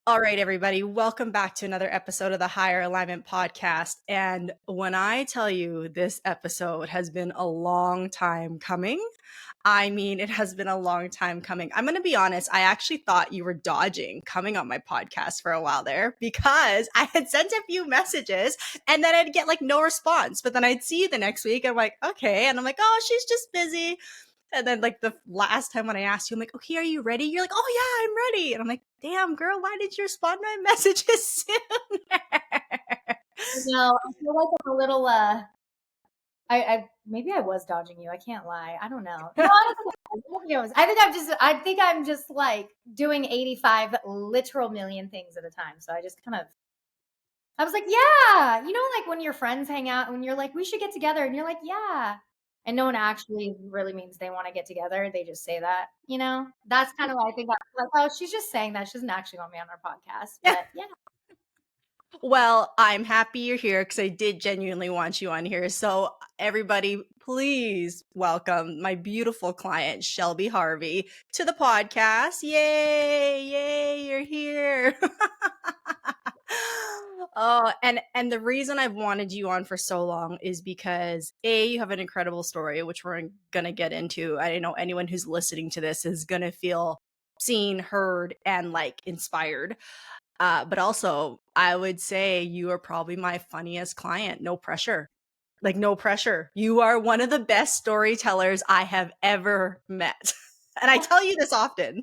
All right, everybody, welcome back to another episode of the Higher Alignment Podcast. And when I tell you this episode has been a long time coming, I mean, it has been a long time coming. I'm going to be honest, I actually thought you were dodging coming on my podcast for a while there because I had sent a few messages and then I'd get like no response. But then I'd see you the next week. I'm like, okay. And I'm like, oh, she's just busy. And then like the last time when I asked you, I'm like, okay, are you ready? You're like, oh yeah, I'm ready. And I'm like, damn girl, why did you respond to my messages sooner? No, I feel like I'm a little I maybe I was dodging you. I can't lie. I don't know. No, I don't think I was. I think I'm just like doing 85 literal million things at a time. So I was like, yeah, like when your friends hang out and you're like, we should get together, and you're like, yeah. And no one actually really means they want to get together. They just say that. That's kind of why I think I'm like, oh, she's just saying that. She doesn't actually want me on our podcast. But yeah. Well, I'm happy you're here because I did genuinely want you on here. So everybody, please welcome my beautiful client, Shelby Harvey, to the podcast. Yay, you're here. Oh, and the reason I've wanted you on for so long is because you have an incredible story, which we're gonna get into. I know anyone who's listening to this is gonna feel seen, heard, and like inspired. But also, I would say you are probably my funniest client. No pressure. Like, no pressure. You are one of the best storytellers I have ever met. And I tell you this often.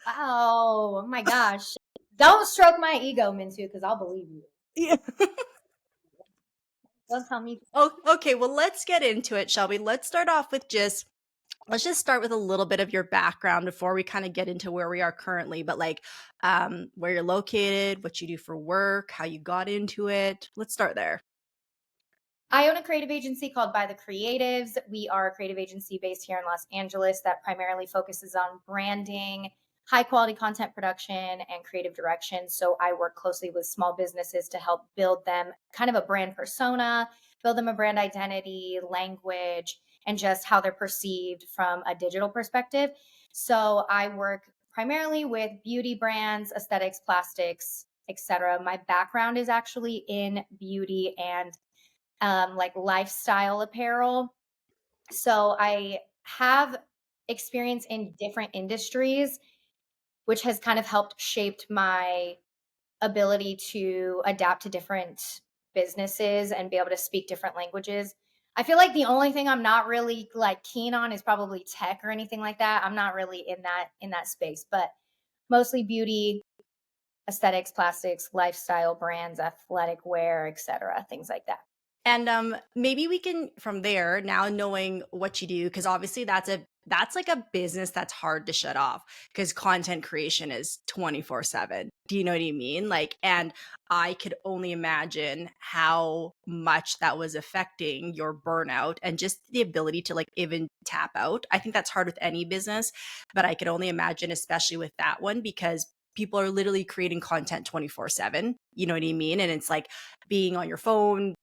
Oh my gosh. Don't stroke my ego, Minh-Thu, because I'll believe you. Yeah. Don't tell me. Oh, okay. Well, let's get into it, Shelby. Let's start off with let's just start with a little bit of your background before we kind of get into where we are currently, but like where you're located, what you do for work, how you got into it. Let's start there. I own a creative agency called By the Creatives. We are a creative agency based here in Los Angeles that primarily focuses on branding, high quality content production, and creative direction. So I work closely with small businesses to help build them kind of a brand persona, build them a brand identity, language, and just how they're perceived from a digital perspective. So I work primarily with beauty brands, aesthetics, plastics, etc. My background is actually in beauty and like lifestyle apparel. So I have experience in different industries, which has kind of helped shaped my ability to adapt to different businesses and be able to speak different languages. I feel like the only thing I'm not really like keen on is probably tech or anything like that. I'm not really in that space, but mostly beauty, aesthetics, plastics, lifestyle brands, athletic wear, etc., things like that. And maybe we can from there now knowing what you do, because obviously that's like a business that's hard to shut off because content creation is 24/7. Do you know what I mean? Like, and I could only imagine how much that was affecting your burnout and just the ability to like even tap out. I think that's hard with any business, but I could only imagine, especially with that one, because people are literally creating content 24/7. You know what I mean? And it's like being on your phone,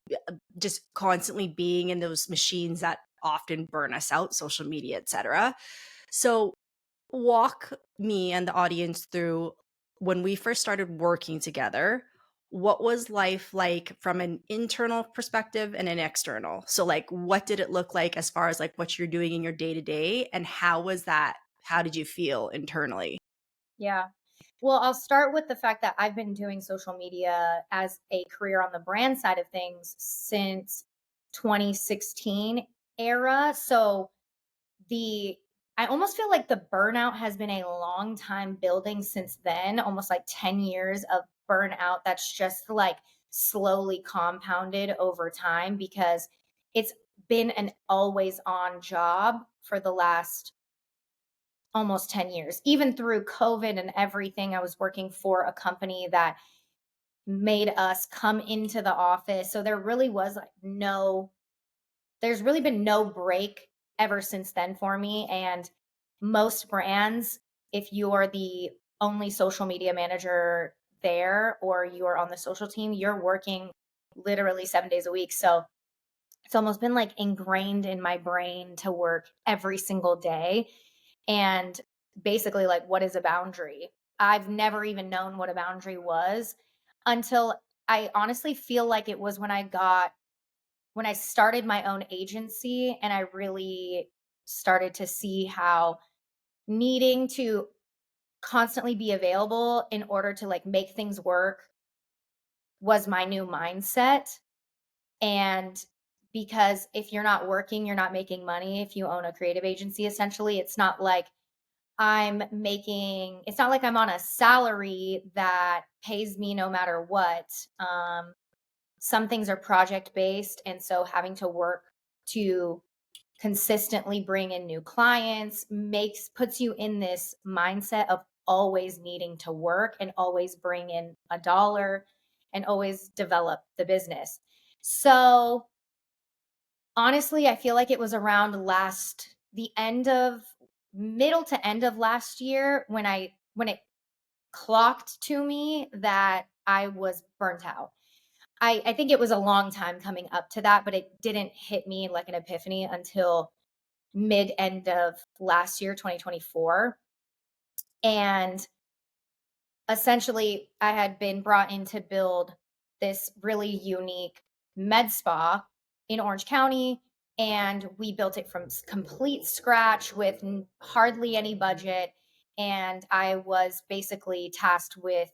just constantly being in those machines that often burn us out, social media, etc. So walk me and the audience through when we first started working together. What was life like from an internal perspective and an external? So like what did it look like as far as like what you're doing in your day to day, and how was that? How did you feel internally? Yeah. Well, I'll start with the fact that I've been doing social media as a career on the brand side of things since 2016 era. So the I almost feel like the burnout has been a long time building since then, almost like 10 years of burnout that's just like slowly compounded over time because it's been an always on job for the last almost 10 years. Even through COVID and everything, I was working for a company that made us come into the office. So there really was like there's really been no break ever since then for me. And most brands, if you're the only social media manager there or you're on the social team, you're working literally 7 days a week. So it's almost been like ingrained in my brain to work every single day. And basically, like, what is a boundary? I've never even known what a boundary was until I honestly feel like it was when I started my own agency and I really started to see how needing to constantly be available in order to like make things work was my new mindset. And because if you're not working, you're not making money. If you own a creative agency, essentially, it's not like I'm on a salary that pays me no matter what. Some things are project based. And so having to work to consistently bring in new clients puts you in this mindset of always needing to work and always bring in a dollar and always develop the business. So honestly, I feel like it was around the end of middle to end of last year when it clocked to me that I was burnt out. I think it was a long time coming up to that, but it didn't hit me like an epiphany until mid end of last year, 2024. And essentially, I had been brought in to build this really unique med spa in Orange County. And we built it from complete scratch with hardly any budget. And I was basically tasked with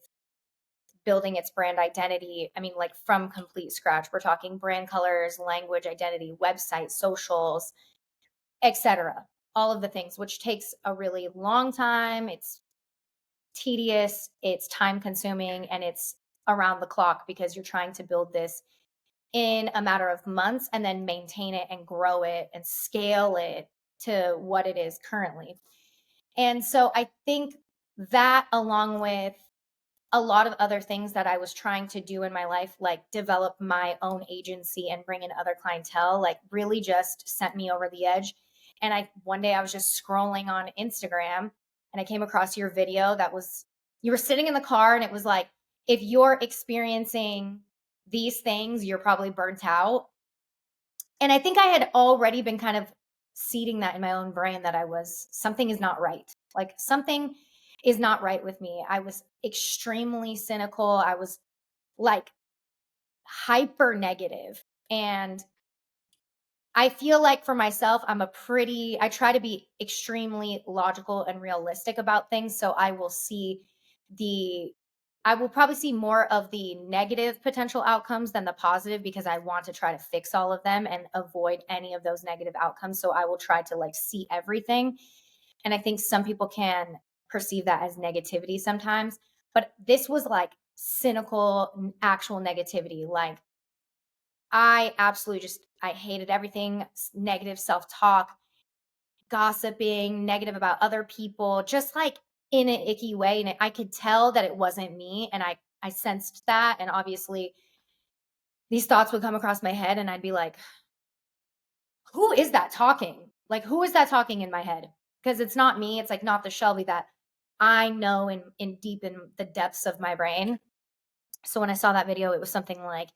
building its brand identity. I mean, like from complete scratch. We're talking brand colors, language, identity, website, socials, etc. All of the things, which takes a really long time. It's tedious, it's time consuming, and it's around the clock because you're trying to build this in a matter of months and then maintain it and grow it and scale it to what it is currently. And so I think that, along with a lot of other things that I was trying to do in my life, like develop my own agency and bring in other clientele, like really just sent me over the edge. And one day I was just scrolling on Instagram and I came across your video you were sitting in the car and it was like, if you're experiencing these things, you're probably burnt out. And I think I had already been kind of seeding that in my own brain that something is not right. Like something is not right with me. I was extremely cynical. I was like hyper negative. And I feel like for myself, I try to be extremely logical and realistic about things. So I will probably see more of the negative potential outcomes than the positive because I want to try to fix all of them and avoid any of those negative outcomes. So I will try to like see everything. And I think some people can perceive that as negativity sometimes, but this was like cynical, actual negativity. Like I hated everything, negative self-talk, gossiping, negative about other people, just like in an icky way. And I could tell that it wasn't me. And I sensed that. And obviously these thoughts would come across my head and I'd be like, who is that talking? Like, who is that talking in my head? Because it's not me. It's like not the Shelby that I know in deep in the depths of my brain. So when I saw that video, it was something like,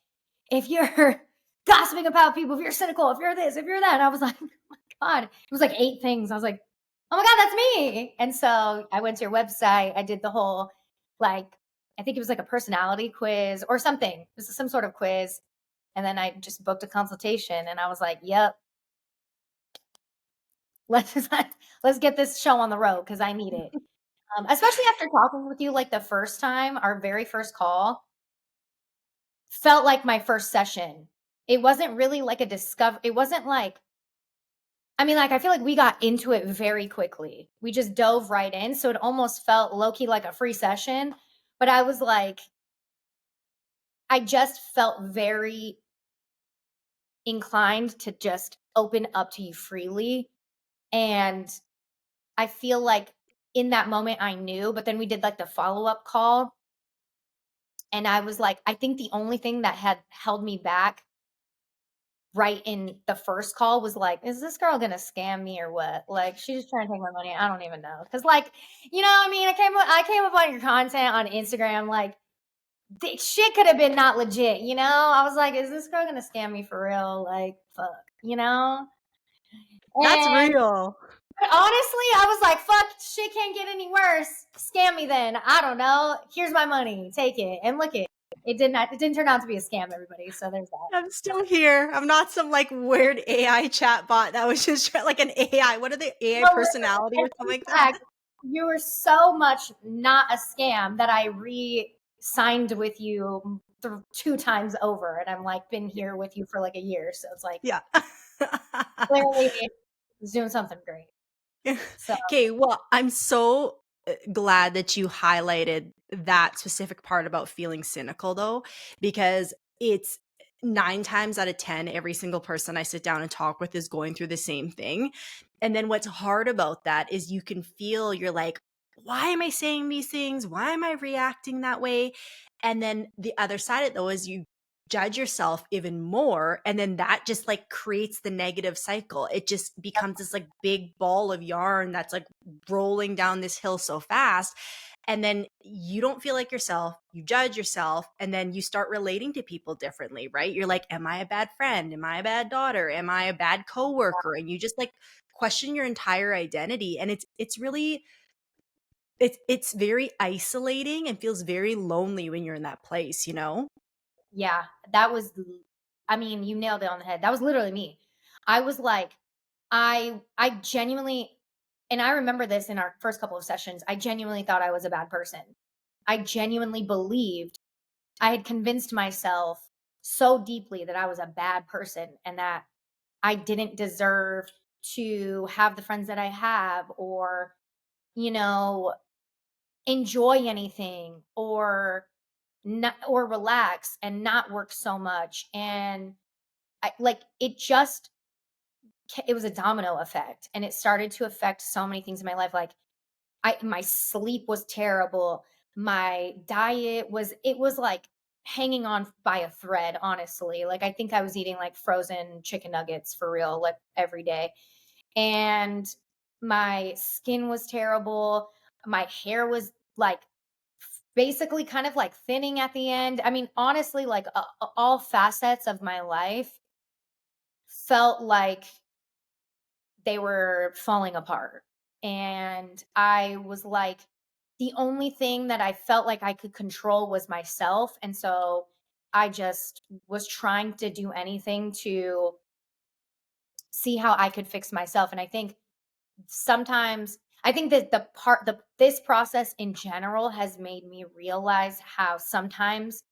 if you're gossiping about people, if you're cynical, if you're this, if you're that, and I was like, oh my God, it was like 8 things. I was like, oh my God, that's me. And so I went to your website. I did the whole, like, I think it was like a personality quiz or something. It was some sort of quiz. And then I just booked a consultation and I was like, yep, let's let's get this show on the road because I need it. Especially after talking with you like the first time, our very first call felt like my first session. It wasn't really like it wasn't like, I mean, like, I feel like we got into it very quickly. We just dove right in. So it almost felt low key like a free session. But I was like, I just felt very inclined to just open up to you freely. And I feel like in that moment I knew, but then we did like the follow up call. And I was like, I think the only thing that had held me back right in the first call was like, is this girl gonna scam me or what? Like, she's just trying to take my money. I don't even know. Cause like, you know what I mean? I came up on your content on Instagram, like shit could have been not legit, you know? I was like, is this girl gonna scam me for real? Like, fuck, you know? That's And real. Honestly, I was like, fuck, shit can't get any worse. Scam me then. I don't know. Here's my money. Take it. And look it didn't turn out to be a scam, everybody. So there's that. I'm still here. I'm not some like weird AI chat bot that was just like an AI. What are the AI Well, personality and or something in like that? fact, you were so much not a scam that I re-signed with you 2 times over. And I'm like, been here with you for like a year. So it's like, Yeah. clearly he's doing something great. So Okay, well, I'm so glad that you highlighted that specific part about feeling cynical though, because it's 9 times out of 10, every single person I sit down and talk with is going through the same thing. And then what's hard about that is you can feel you're like, why am I saying these things? Why am I reacting that way? And then the other side of it though is you judge yourself even more, and then that just like creates the negative cycle. It just becomes this like big ball of yarn that's like rolling down this hill so fast, and then you don't feel like yourself, you judge yourself, and then you start relating to people differently, right? You're like, am I a bad friend? Am I a bad daughter? Am I a bad coworker? And you just like question your entire identity, and it's really it's very isolating and feels very lonely when you're in that place, you know? yeah, that was, I mean, you nailed it on the head. That was literally me. I was like, I genuinely, and I remember this in our first couple of sessions, I genuinely thought I was a bad person. I genuinely believed, I had convinced myself so deeply that I was a bad person and that I didn't deserve to have the friends that I have, or, you know, enjoy anything, or not, or relax and not work so much. And like it just, it was a domino effect, and it started to affect so many things in my life. Like my sleep was terrible. My diet was, it was like hanging on by a thread, honestly. Like I think I was eating like frozen chicken nuggets for real, like every day. And my skin was terrible. My hair was like basically kind of like thinning at the end. I mean, honestly, like all facets of my life felt like they were falling apart. And I was like, the only thing that I felt like I could control was myself. And so I just was trying to do anything to see how I could fix myself. And I think sometimes, I think that this process in general has made me realize how sometimes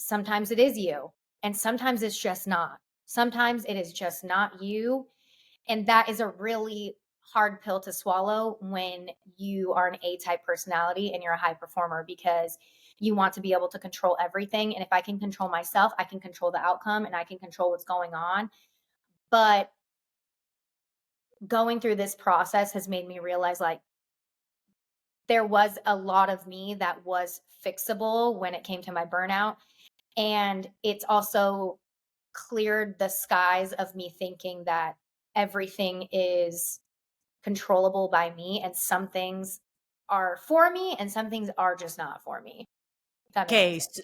it is you, and sometimes it's just not. Sometimes it is just not you, and that is a really hard pill to swallow when you are an A-type personality and you're a high performer, because you want to be able to control everything. And if I can control myself, I can control the outcome and I can control what's going on. But going through this process has made me realize, like, there was a lot of me that was fixable when it came to my burnout. And it's also cleared the skies of me thinking that everything is controllable by me, and some things are for me and some things are just not for me. If that makes any Okay, sense.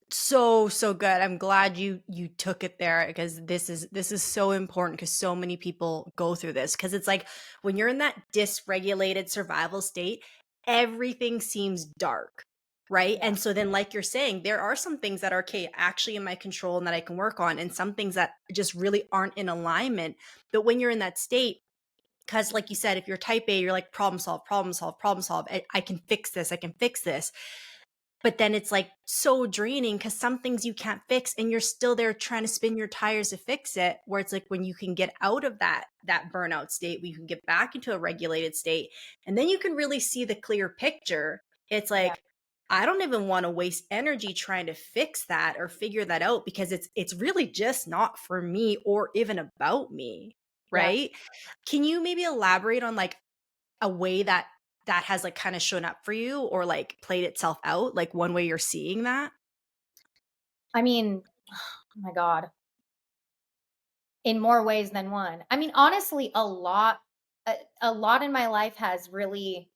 so good. I'm glad you took it there, because this is so important, because so many people go through this, because it's like when you're in that dysregulated survival state, everything seems dark, right? Yeah. And so then like you're saying, there are some things that are okay actually in my control and that I can work on, and some things that just really aren't in alignment. But when you're in that state, because like you said, if you're type A, you're like problem solve, problem solve, problem solve. I can fix this, I can fix this. But then it's like so draining, because some things you can't fix and you're still there trying to spin your tires to fix it. Where it's like when you can get out of that burnout state, we can get back into a regulated state, and then you can really see the clear picture. It's Yeah. like, I don't even want to waste energy trying to fix that or figure that out, because it's really just not for me or even about me, Yeah. right? Can you maybe elaborate on like a way that has like kind of shown up for you, or like played itself out, like one way you're seeing that? I mean, oh my God, in more ways than one. I mean, honestly, a lot in my life has really,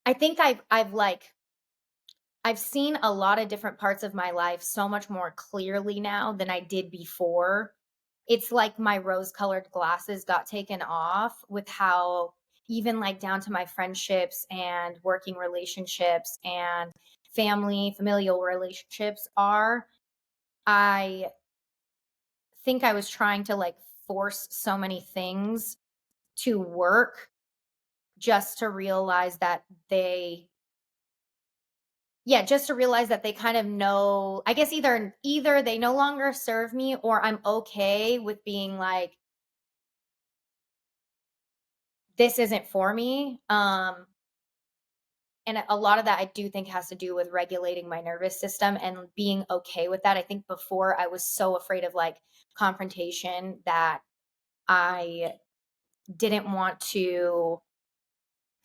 I think I've like, I've seen a lot of different parts of my life so much more clearly now than I did before. it's like my rose-colored glasses got taken off with how even like down to my friendships and working relationships and familial relationships are. I think I was trying to like force so many things to work just to realize that they yeah, just to realize that they kind of know, I guess either they no longer serve me or I'm okay with being like this isn't for me. And a lot of that I do think has to do with regulating my nervous system and being okay with that. I think before I was so afraid of like confrontation that I didn't want to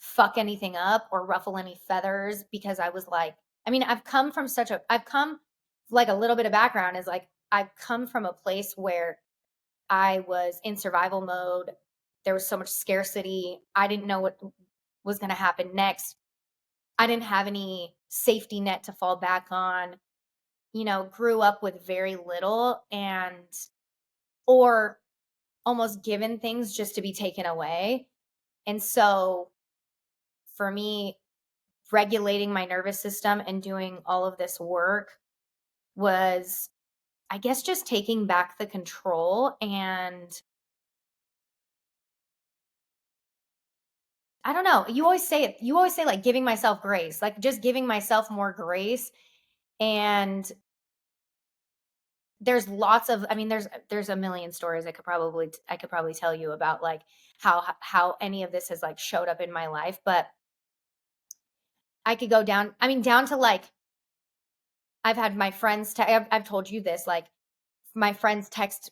fuck anything up or ruffle any feathers because I was like, I mean, I've come like a little bit of background is like, I've come from a place where I was in survival mode. There was so much scarcity. I didn't know what was going to happen next. I didn't have any safety net to fall back on, grew up with very little or almost given things just to be taken away. And so for me, regulating my nervous system and doing all of this work was, I guess, just taking back the control. And I don't know, you always say it, you always say like giving myself grace, like just giving myself more grace. And there's lots of, I mean, there's a million stories I could probably tell you about like how any of this has like showed up in my life. But I could go down, I mean, down to like, I've had my friends, I've told you this, like my friends text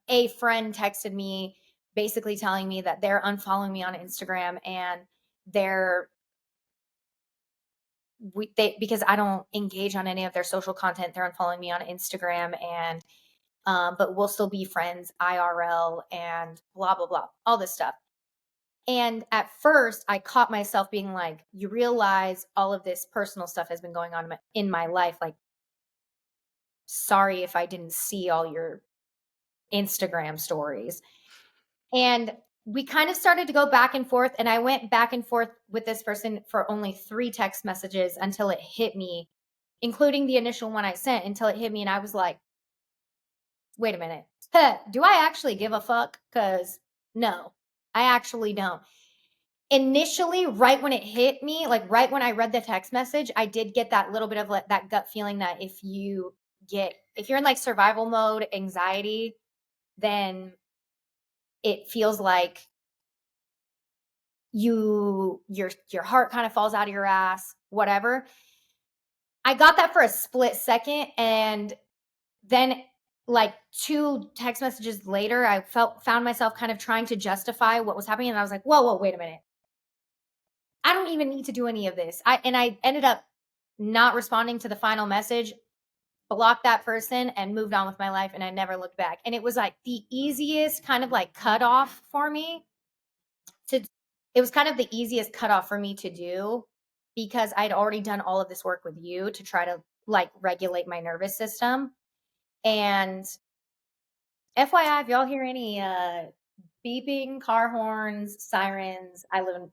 a friend texted me basically telling me that they're unfollowing me on Instagram and they're because I don't engage on any of their social content, they're unfollowing me on Instagram and but we'll still be friends IRL and blah blah blah, all this stuff. And at first I caught myself being like, you realize all of this personal stuff has been going on in my life, like sorry if I didn't see all your Instagram stories. And we kind of started to go back and forth. And I went back and forth with this person for only 3 text messages until it hit me, including the initial one I sent, until it hit me. And I was like, wait a minute. Do I actually give a fuck? Because no, I actually don't. Initially, right when it hit me, like right when I read the text message, I did get that little bit of like that gut feeling that if you're in like survival mode, anxiety, then it feels like your heart kind of falls out of your ass, whatever. I got that for a split second, and then like 2 text messages later, I found myself kind of trying to justify what was happening, and I was like, whoa, wait a minute. I don't even need to do any of this. I ended up not responding to the final message, blocked that person, and moved on with my life, and I never looked back. And it was like the easiest kind of like cutoff for me to it was kind of the easiest cutoff for me to do because I'd already done all of this work with you to try to like regulate my nervous system. And FYI, if y'all hear any beeping, car horns, sirens, I live in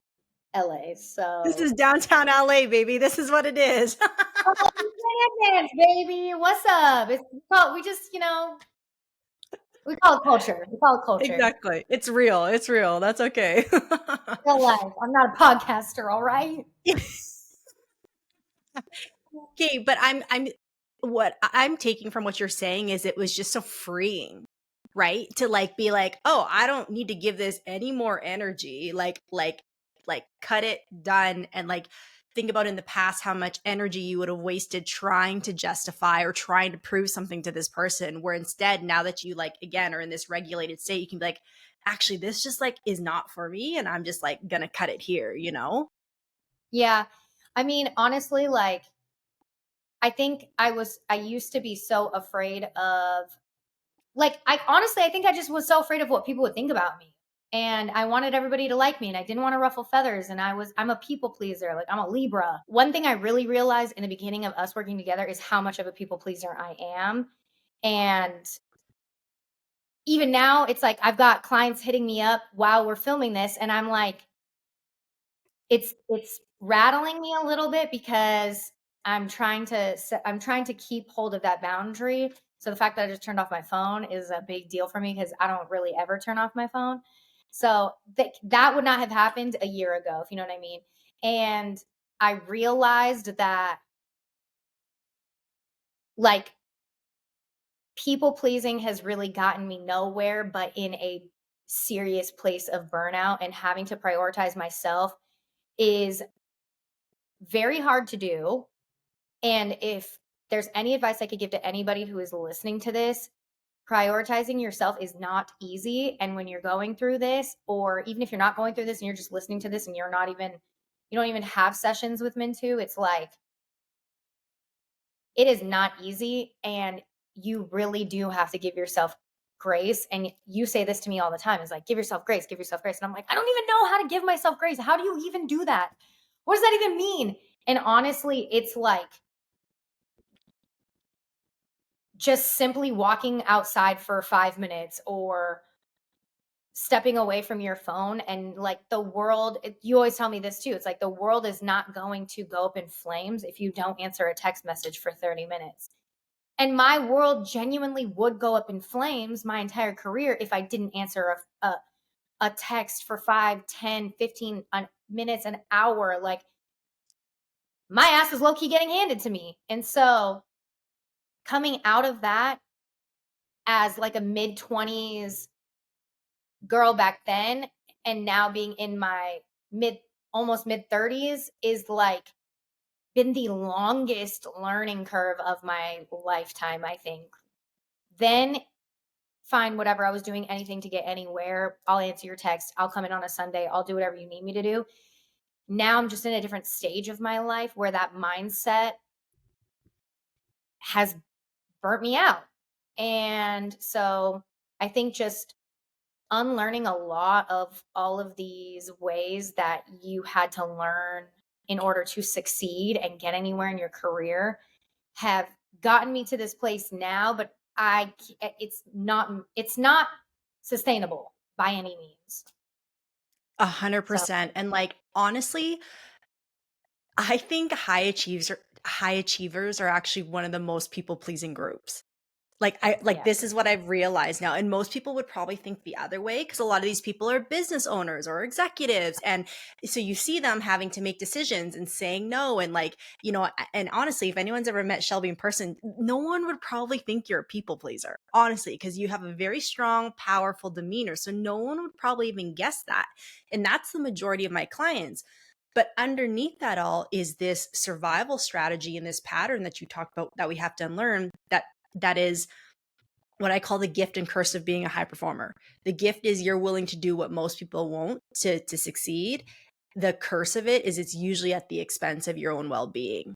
LA. This So is downtown LA, baby. This is what it is. oh, dance, baby. What's up? We just, we call it culture. We call it culture. Exactly. It's real. It's real. That's okay. Real life. I'm not a podcaster, all right? Okay, but I'm what I'm taking from what you're saying is it was just so freeing, right? To like be like, "Oh, I don't need to give this any more energy." Like cut it, done, and like think about in the past how much energy you would have wasted trying to justify or trying to prove something to this person, where instead now that you like again are in this regulated state, you can be like, "Actually, this just like is not for me and I'm just like going to cut it here," you know? Yeah. I mean, honestly, like I used to be so afraid of like I think I just was so afraid of what people would think about me. And I wanted everybody to like me and I didn't want to ruffle feathers and I'm a people pleaser. Like I'm a Libra. One thing I really realized in the beginning of us working together is how much of a people pleaser I am. And even now it's like I've got clients hitting me up while we're filming this, and I'm like, it's rattling me a little bit because I'm trying to keep hold of that boundary. So the fact that I just turned off my phone is a big deal for me because I don't really ever turn off my phone. So that would not have happened a year ago, if you know what I mean. And I realized that, like, people pleasing has really gotten me nowhere but in a serious place of burnout, and having to prioritize myself is very hard to do. And if there's any advice I could give to anybody who is listening to this, prioritizing yourself is not easy. And when you're going through this, or even if you're not going through this and you're just listening to this and you don't even have sessions with Minh-Thu, it's like, it is not easy. And you really do have to give yourself grace. And you say this to me all the time. It's like, give yourself grace, give yourself grace. And I'm like, I don't even know how to give myself grace. How do you even do that? What does that even mean? And honestly, it's like, just simply walking outside for 5 minutes, or stepping away from your phone, and like the world, you always tell me this too. It's like the world is not going to go up in flames if you don't answer a text message for 30 minutes. And my world genuinely would go up in flames my entire career if I didn't answer a text for 5, 10, 15 minutes, an hour. Like, my ass is low key getting handed to me. And so coming out of that as like a mid 20s girl back then, and now being in my mid almost mid 30s, is like been the longest learning curve of my lifetime, I think. Then, fine, whatever, I was doing anything to get anywhere. I'll answer your text, I'll come in on a Sunday, I'll do whatever you need me to do. Now I'm just in a different stage of my life where that mindset has burnt me out. And so I think just unlearning a lot of all of these ways that you had to learn in order to succeed and get anywhere in your career have gotten me to this place now. But it's not sustainable by any means. So 100%. And like, honestly, I think high achievers are actually one of the most people pleasing groups. Like yeah. this is what I've realized now. And most people would probably think the other way because a lot of these people are business owners or executives. And so you see them having to make decisions and saying no. And like, and honestly, if anyone's ever met Shelby in person, no one would probably think you're a people pleaser, honestly, because you have a very strong, powerful demeanor. So no one would probably even guess that. And that's the majority of my clients. But underneath that all is this survival strategy and this pattern that you talked about that we have to unlearn, that is what I call the gift and curse of being a high performer. The gift is you're willing to do what most people won't to succeed. The curse of it is it's usually at the expense of your own well-being,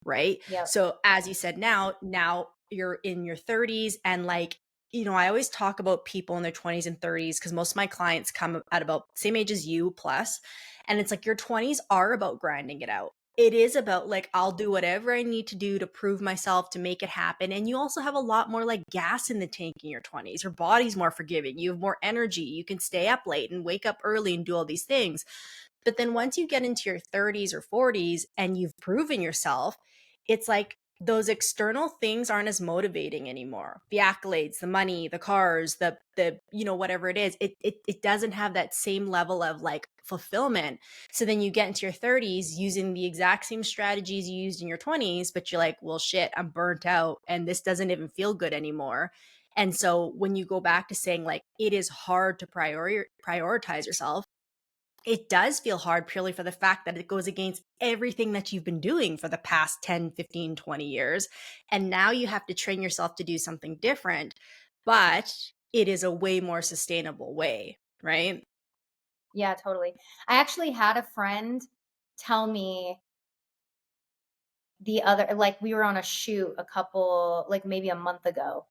right? Yep. So as you said, now you're in your 30s, and like, I always talk about people in their 20s and 30s because most of my clients come at about the same age as you plus, and it's like your 20s are about grinding it out. It is about like, I'll do whatever I need to do to prove myself, to make it happen. And you also have a lot more like gas in the tank in your 20s. Your body's more forgiving. You have more energy. You can stay up late and wake up early and do all these things. But then once you get into your 30s or 40s and you've proven yourself, it's like those external things aren't as motivating anymore. The accolades, the money, the cars, the whatever it is, it doesn't have that same level of like fulfillment. So then you get into your 30s using the exact same strategies you used in your 20s, but you're like, well, shit, I'm burnt out and this doesn't even feel good anymore. And so when you go back to saying like it is hard to prioritize yourself, it does feel hard purely for the fact that it goes against everything that you've been doing for the past 10, 15, 20 years. And now you have to train yourself to do something different, but it is a way more sustainable way, right? Yeah, totally. I actually had a friend tell me the other, like, we were on a shoot a couple, like maybe a month ago.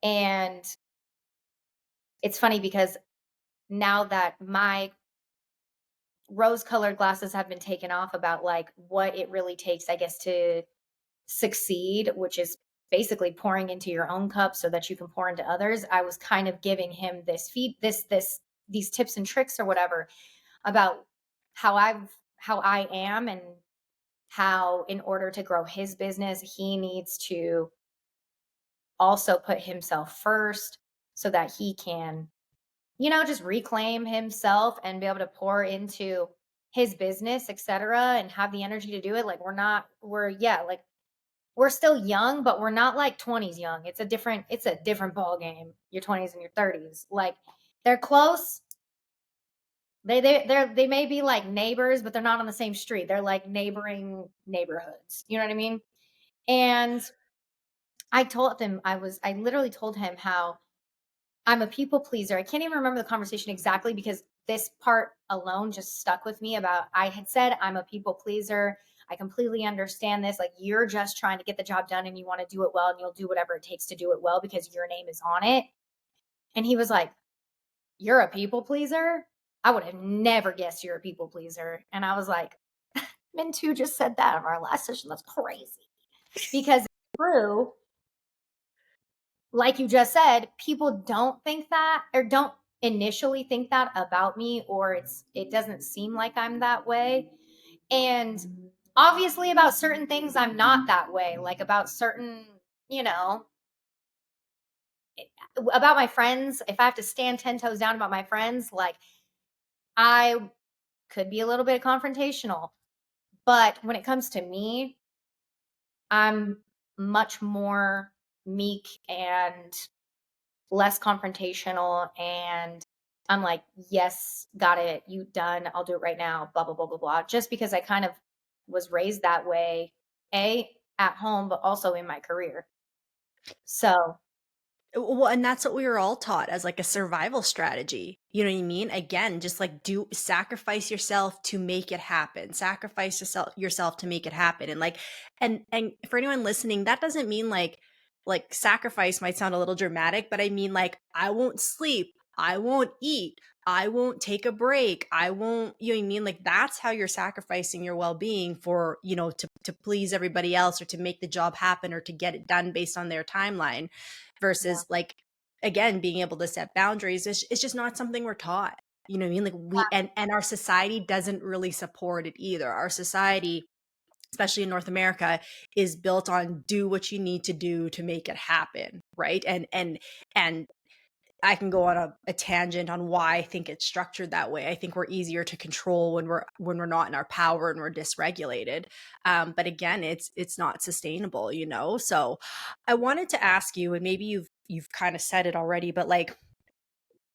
And it's funny because now that my rose colored glasses have been taken off about like what it really takes, I guess, to succeed, which is basically pouring into your own cup so that you can pour into others, I was kind of giving him these tips and tricks or whatever about how I am, and how in order to grow his business, he needs to also put himself first so that he can, just reclaim himself and be able to pour into his business, etc., and have the energy to do it. Like we're still young, but we're not like 20s young. It's a different ball game. Your 20s and your 30s. Like they're close. They may be like neighbors, but they're not on the same street. They're like neighboring neighborhoods. You know what I mean? And I literally told him how I'm a people pleaser. I can't even remember the conversation exactly because this part alone just stuck with me. About I had said I'm a people pleaser. I completely understand this. Like, you're just trying to get the job done and you want to do it well, and you'll do whatever it takes to do it well because your name is on it. And he was like, "You're a people pleaser? I would have never guessed you're a people pleaser." And I was like, Minh-Thu just said that in our last session. That's crazy. Because it's true, like you just said, people don't think that, or don't initially think that about me, or it doesn't seem like I'm that way. And obviously about certain things I'm not that way, like about certain, you know, about my friends, if I have to stand 10 toes down about my friends, like I could be a little bit confrontational. But when it comes to me, I'm much more meek and less confrontational, and I'm like, "Yes, got it. You done. I'll do it right now." Blah blah blah blah blah. Just because I kind of was raised that way, at home, but also in my career. So Well, and that's what we were all taught as like a survival strategy. You know what I mean? Again, just like do sacrifice yourself to make it happen. Sacrifice yourself to make it happen. And like and for anyone listening, that doesn't mean like sacrifice might sound a little dramatic, but I mean like I won't sleep, I won't eat, I won't take a break, I won't, you know what I mean? Like that's how you're sacrificing your well-being for, to please everybody else or to make the job happen or to get it done based on their timeline yeah, versus like again being able to set boundaries is just not something we're taught. You know what I mean? Like we and our society doesn't really support it either. Our society, especially in North America, is built on do what you need to do to make it happen, right? And I can go on a tangent on why I think it's structured that way. I think we're easier to control when we're not in our power and we're dysregulated. But again, it's not sustainable, you know. So I wanted to ask you, and maybe you've kind of said it already, but like,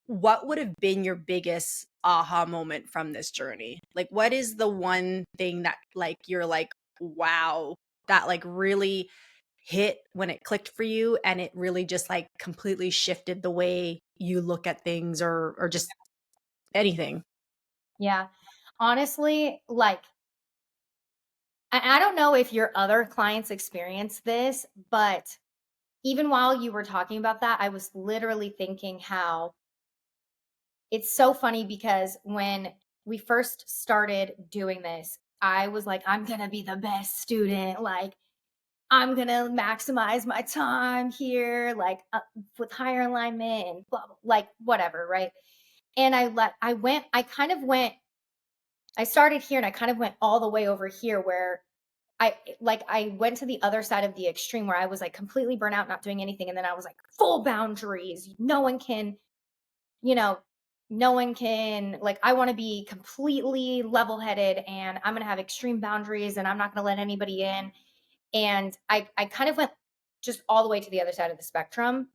what would have been your biggest aha moment from this journey? Like, what is the one thing that like you're like, wow, that like really hit when it clicked for you and it really just like completely shifted the way you look at things or just anything? yeah. Honestly, like I don't know if your other clients experience this, but even while you were talking about that, I was literally thinking how it's so funny because when we first started doing this, I was like, I'm going to be the best student. Like, I'm going to maximize my time here, like with higher alignment and blah, blah, like whatever. Right. And I started here and I kind of went all the way over here where I went to the other side of the extreme where I was like completely burnt out, not doing anything. And then I was like full boundaries. You know, no one can, like, I want to be completely level headed and I'm going to have extreme boundaries and I'm not going to let anybody in. And I kind of went just all the way to the other side of the spectrum.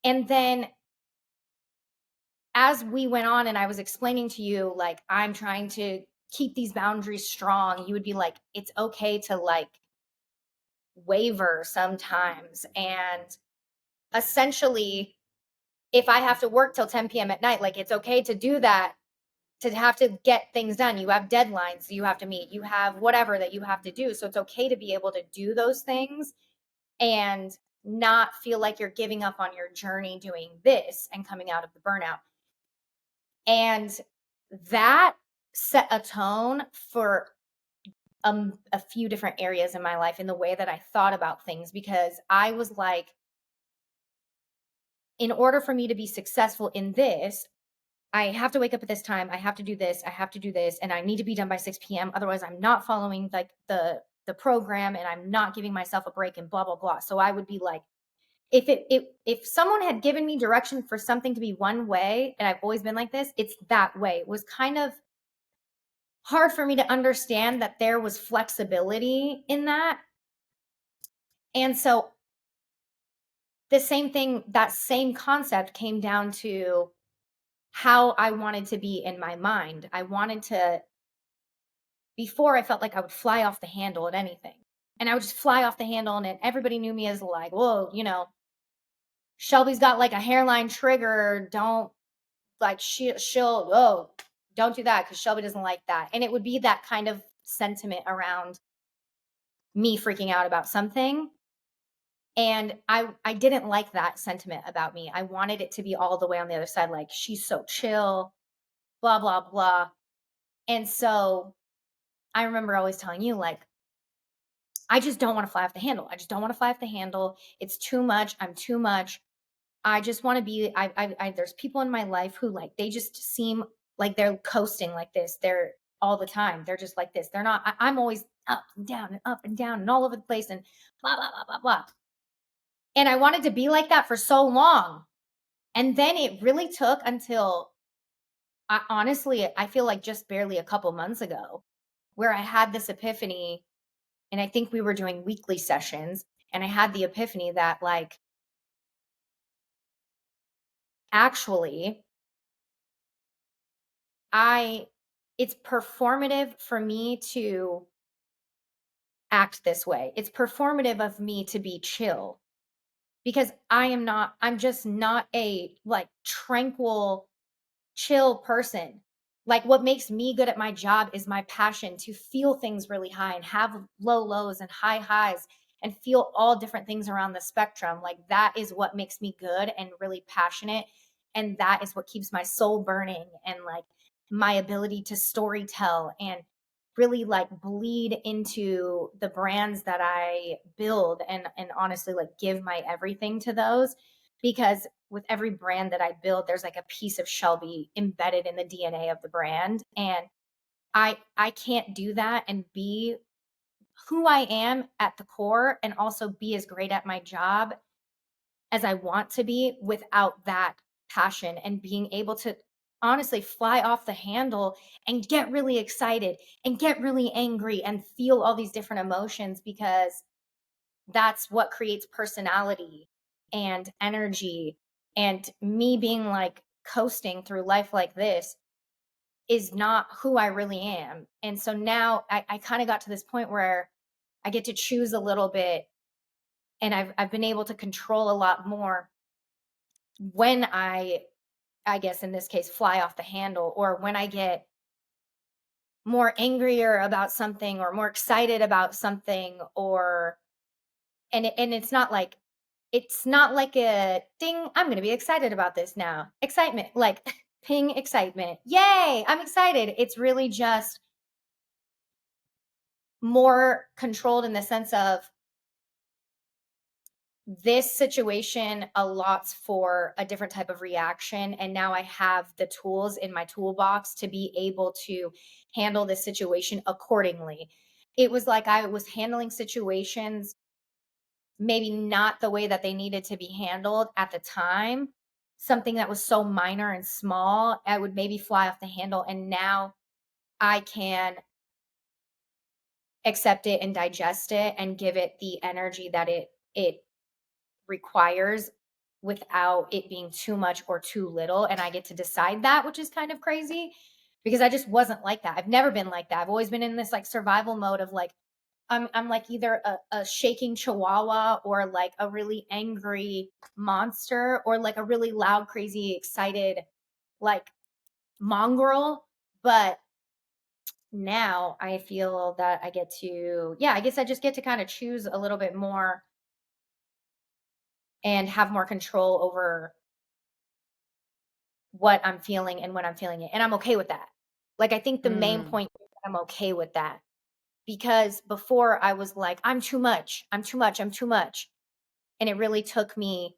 And then as we went on and I was explaining to you, like, I'm trying to keep these boundaries strong, you would be like, it's okay to like waver sometimes. And essentially, if I have to work till 10 p.m. at night, like, it's okay to do that, to have to get things done. You have deadlines you have to meet, you have whatever that you have to do. So it's okay to be able to do those things and not feel like you're giving up on your journey doing this and coming out of the burnout. And that set a tone for a few different areas in my life in the way that I thought about things, because I was like, in order for me to be successful in this, I have to wake up at this time. I have to do this. I have to do this, and I need to be done by 6 p.m. Otherwise, I'm not following like the program, and I'm not giving myself a break, and blah blah blah. So I would be like, if someone had given me direction for something to be one way, and I've always been like this, it's that way. It was kind of hard for me to understand that there was flexibility in that. And so the same thing, that same concept came down to how I wanted to be in my mind. I wanted to, before I felt like I would fly off the handle at anything. And I would just fly off the handle, and everybody knew me as like, whoa, Shelby's got like a hairline trigger. Don't like she'll oh, don't do that because Shelby doesn't like that. And it would be that kind of sentiment around me freaking out about something. And I didn't like that sentiment about me. I wanted it to be all the way on the other side, like she's so chill, blah, blah, blah. And so I remember always telling you, like, I just don't want to fly off the handle. I just don't want to fly off the handle. It's too much. I'm too much. I just want to be, there's people in my life who like, they just seem like they're coasting like this. They're all the time. They're just like this. They're not, I'm always up and down and all over the place and blah, blah, blah, blah, blah. And I wanted to be like that for so long. And then it really took until honestly, I feel like just barely a couple months ago where I had this epiphany. And I think we were doing weekly sessions. And I had the epiphany that, like, actually, it's performative for me to act this way. It's performative of me to be chill because I'm just not a like tranquil chill person. Like what makes me good at my job is my passion to feel things really high and have low lows and high highs and feel all different things around the spectrum. Like that is what makes me good and really passionate. And that is what keeps my soul burning and like my ability to story tell and really like bleed into the brands that I build and honestly like give my everything to those, because with every brand that I build, there's like a piece of Shelby embedded in the DNA of the brand. And I can't do that and be who I am at the core and also be as great at my job as I want to be without that passion and being able to honestly fly off the handle and get really excited and get really angry and feel all these different emotions, because that's what creates personality and energy. And me being like coasting through life like this is not who I really am. And so now I kind of got to this point where I get to choose a little bit, and I've been able to control a lot more when I guess in this case fly off the handle, or when I get more angrier about something or more excited about something, or and it's not like a ding, I'm going to be excited about this now. Excitement, like ping excitement. Yay, I'm excited. It's really just more controlled in the sense of this situation allots for a different type of reaction. And now I have the tools in my toolbox to be able to handle this situation accordingly. It was like I was handling situations maybe not the way that they needed to be handled at the time. Something that was so minor and small, I would maybe fly off the handle. And now I can accept it and digest it and give it the energy that it requires without it being too much or too little. And I get to decide that, which is kind of crazy because I just wasn't like that. I've never been like that. I've always been in this like survival mode of like, I'm like either a shaking chihuahua or like a really angry monster or like a really loud, crazy, excited like mongrel. But now I feel that I get to, yeah, I guess I just get to kind of choose a little bit more and have more control over what I'm feeling and when I'm feeling it. And I'm okay with that. Like I think the main Mm. point is that I'm okay with that. because before I was like, I'm too much, I'm too much, I'm too much. And it really took me,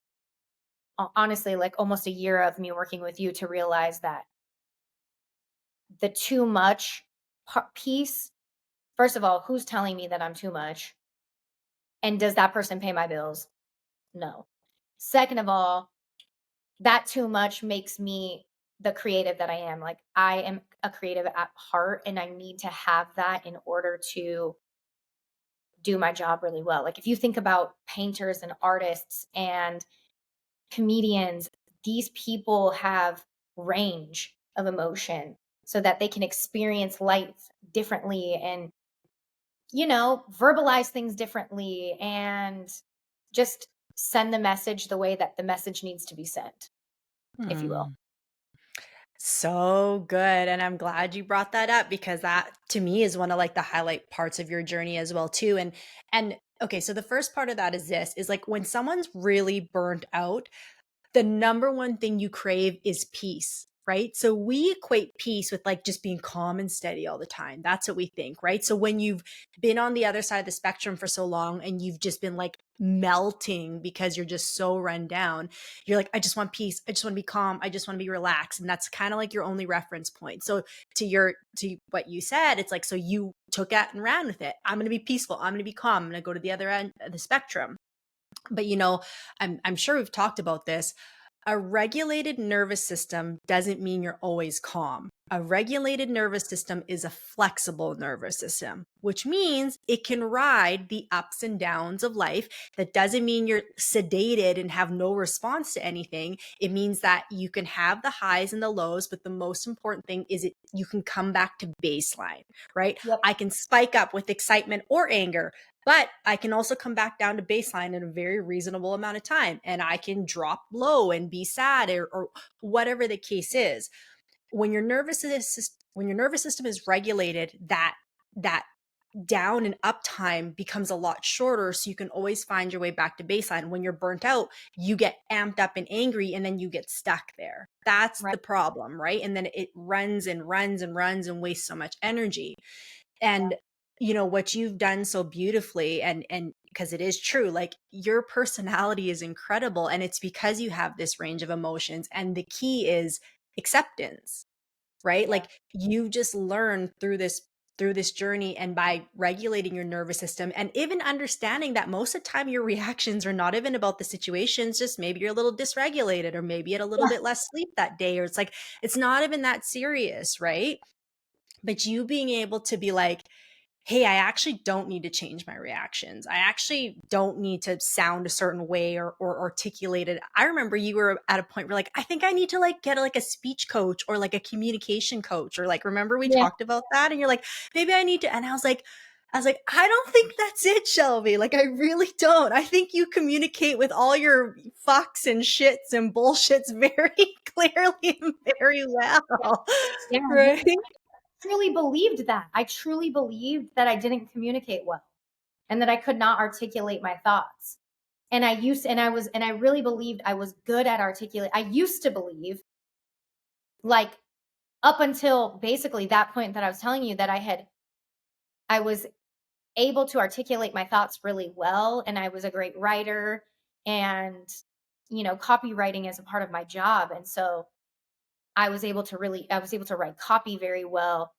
honestly, like almost a year of me working with you to realize that the too much piece, first of all, who's telling me that I'm too much? And does that person pay my bills? No. Second of all, that too much makes me the creative that I am. Like, I am a creative at heart, and I need to have that in order to do my job really well. Like, if you think about painters and artists and comedians, these people have range of emotion so that they can experience life differently and, verbalize things differently and just send the message the way that the message needs to be sent, if you will. Hmm. So good. And I'm glad you brought that up because that to me is one of like the highlight parts of your journey as well too. And okay, so the first part of that is this is like when someone's really burnt out, the number one thing you crave is peace, right? So we equate peace with like just being calm and steady all the time. That's what we think, right? So when you've been on the other side of the spectrum for so long and you've just been like melting because you're just so run down, you're like, I just want peace. I just want to be calm. I just want to be relaxed. And that's kind of like your only reference point. So to what you said, it's like, so you took it and ran with it. I'm going to be peaceful. I'm going to be calm. I'm going to go to the other end of the spectrum. But I'm sure we've talked about this. A regulated nervous system doesn't mean you're always calm. A regulated nervous system is a flexible nervous system, which means it can ride the ups and downs of life. That doesn't mean you're sedated and have no response to anything. It means that you can have the highs and the lows, but the most important thing is you can come back to baseline, right? Yep. I can spike up with excitement or anger, but I can also come back down to baseline in a very reasonable amount of time. And I can drop low and be sad or whatever the case is. When your nervous system is regulated, that down and up time becomes a lot shorter. So you can always find your way back to baseline. When you're burnt out, you get amped up and angry and then you get stuck there. That's Right. the problem, right? And then it runs and runs and runs and wastes so much energy. Yeah. And what you've done so beautifully and because it is true, like your personality is incredible and it's because you have this range of emotions and the key is acceptance, right? Yeah. Like you just learn through this journey and by regulating your nervous system and even understanding that most of the time your reactions are not even about the situations, just maybe you're a little dysregulated or maybe you had a little Yeah. bit less sleep that day, or it's like it's not even that serious, right? But you being able to be like, hey, I actually don't need to change my reactions. I actually don't need to sound a certain way or articulate it. I remember you were at a point where like, I think I need to like get like a speech coach or like a communication coach, or like, remember we Yeah. talked about that? And you're like, maybe I need to. And I was like, I don't think that's it, Shelby. Like, I really don't. I think you communicate with all your fucks and shits and bullshits very clearly and very well. Yeah. Right? Truly believed that. I truly believed that I didn't communicate well and that I could not articulate my thoughts. And I really believed I was good at articulate. I used to believe, like, up until basically that point that I was telling you, that I was able to articulate my thoughts really well and I was a great writer, and copywriting is a part of my job, and so I was able to write copy very well.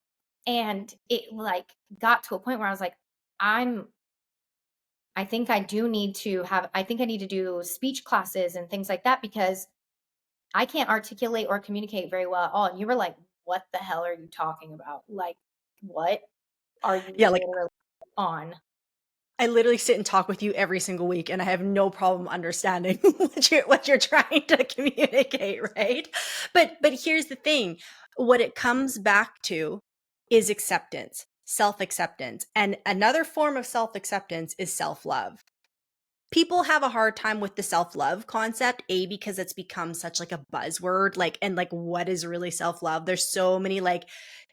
And it like got to a point where I was like, I'm I think I think I need to do speech classes and things like that because I can't articulate or communicate very well at all. And you were like, what the hell are you talking about? Like, what are you Yeah. Like, literally on? I literally sit and talk with you every single week, and I have no problem understanding what you're trying to communicate, right? But here's the thing. What it comes back to is acceptance, self-acceptance. And another form of self-acceptance is self-love. People have a hard time with the self-love concept, because it's become such like a buzzword, like, and like what is really self-love? There's so many like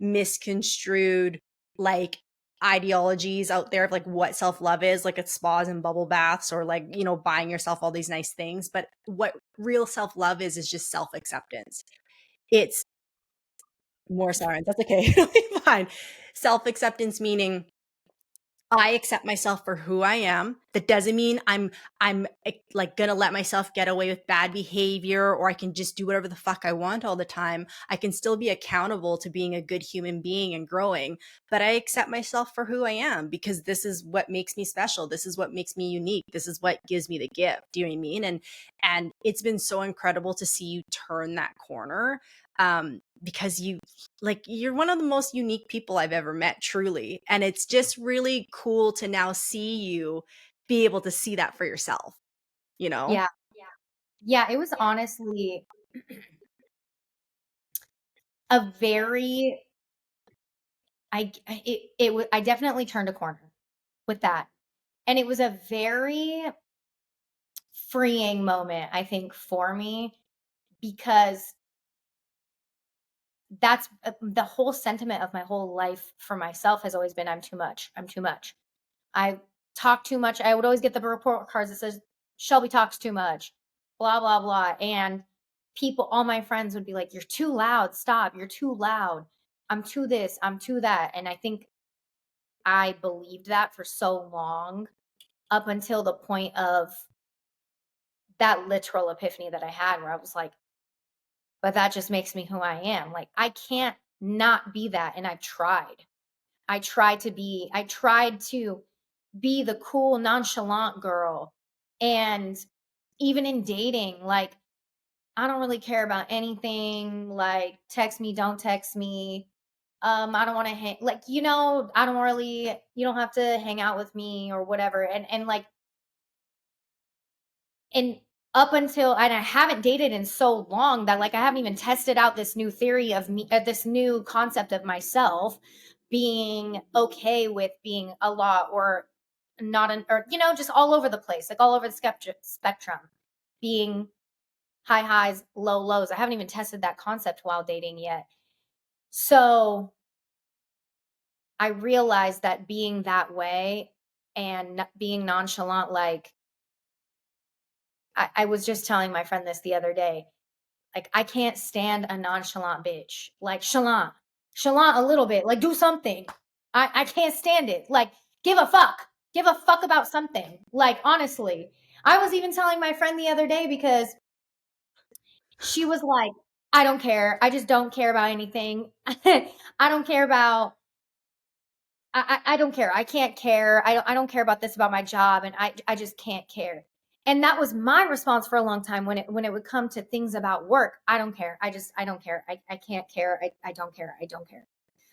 misconstrued like ideologies out there of like what self-love is, like it's spas and bubble baths or like buying yourself all these nice things. But what real self-love is just self-acceptance. It's more sirens, that's okay. It'll be fine. Self-acceptance meaning I accept myself for who I am. That doesn't mean like gonna let myself get away with bad behavior or I can just do whatever the fuck I want all the time. I can still be accountable to being a good human being and growing, but I accept myself for who I am because this is what makes me special. This is what makes me unique. This is what gives me the gift. Do you know what I mean? And it's been so incredible to see you turn that corner. Because you're one of the most unique people I've ever met, truly. And it's just really cool to now see you be able to see that for yourself, you know? Yeah. Yeah, it was honestly a very I definitely turned a corner with that. And it was a very freeing moment, I think, for me because that's the whole sentiment of my whole life for myself has always been I'm too much. I'm too much. I talk too much. I would always get the report cards that says Shelby talks too much, blah blah blah. And people, all my friends would be like, "You're too loud. Stop. You're too loud. I'm too this. I'm too that." And I think I believed that for so long up until the point of that literal epiphany that I had, where I was like, "But that just makes me who I am. Like I can't not be that." And I've tried. I tried to be the cool, nonchalant girl. And even in dating, like, I don't really care about anything. Like, text me, don't text me. I don't want to hang, like, I don't really, you don't have to hang out with me or whatever. And like, and up until, and I haven't dated in so long that like I haven't even tested out this new theory of me, this new concept of myself being okay with being a lot or not an, or just all over the place, like all over the spectrum, being high highs, low lows. I haven't even tested that concept while dating yet. So I realized that being that way and being nonchalant, like I was just telling my friend this the other day. Like, I can't stand a nonchalant bitch. Like, chalant. Chalant a little bit. Like, do something. I can't stand it. Like, give a fuck. Give a fuck about something. Like, honestly. I was even telling my friend the other day because she was like, I don't care. I just don't care about anything. I don't care about I don't care. I can't care. I don't care about this about my job, and I just can't care. And that was my response for a long time when it would come to things about work. I don't care. I don't care. I can't care. I don't care. I don't care.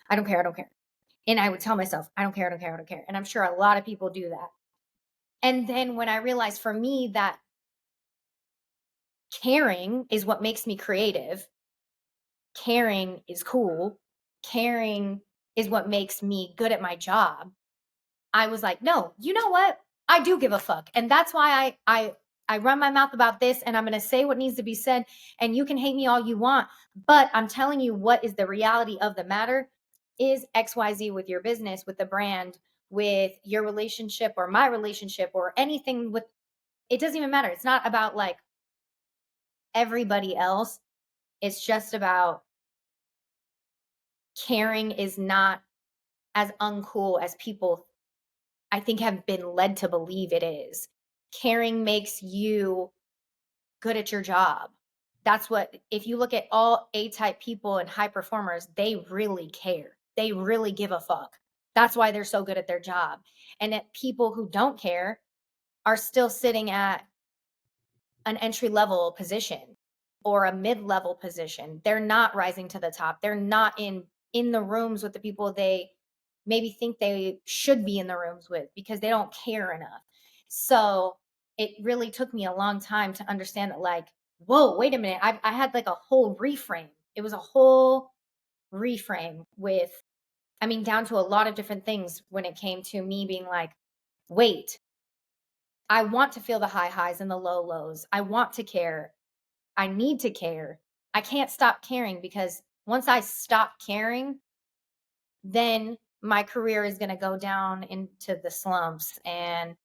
I don't care. I don't care. And I would tell myself, I don't care. I don't care. I don't care. And I'm sure a lot of people do that. And then when I realized for me that caring is what makes me creative, caring is cool, caring is what makes me good at my job. I was like, "No, you know what? I do give a fuck." And that's why I run my mouth about this and I'm going to say what needs to be said and you can hate me all you want, but I'm telling you what is the reality of the matter is XYZ with your business, with the brand, with your relationship or my relationship or anything with it doesn't even matter. It's not about like everybody else. It's just about caring is not as uncool as people I think have been led to believe it is. Caring makes you good at your job. That's what, if you look at all A type people and high performers, they really care. They really give a fuck. That's why they're so good at their job. And that people who don't care are still sitting at an entry level position or a mid level position. They're not rising to the top. They're not in the rooms with the people they maybe think they should be in the rooms with because they don't care enough. So it really took me a long time to understand that like, whoa, wait a minute. I had like a whole reframe. It was a whole reframe with, I mean, down to a lot of different things when it came to me being like, wait, I want to feel the high highs and the low lows. I want to care. I need to care. I can't stop caring because once I stop caring, then my career is going to go down into the slumps and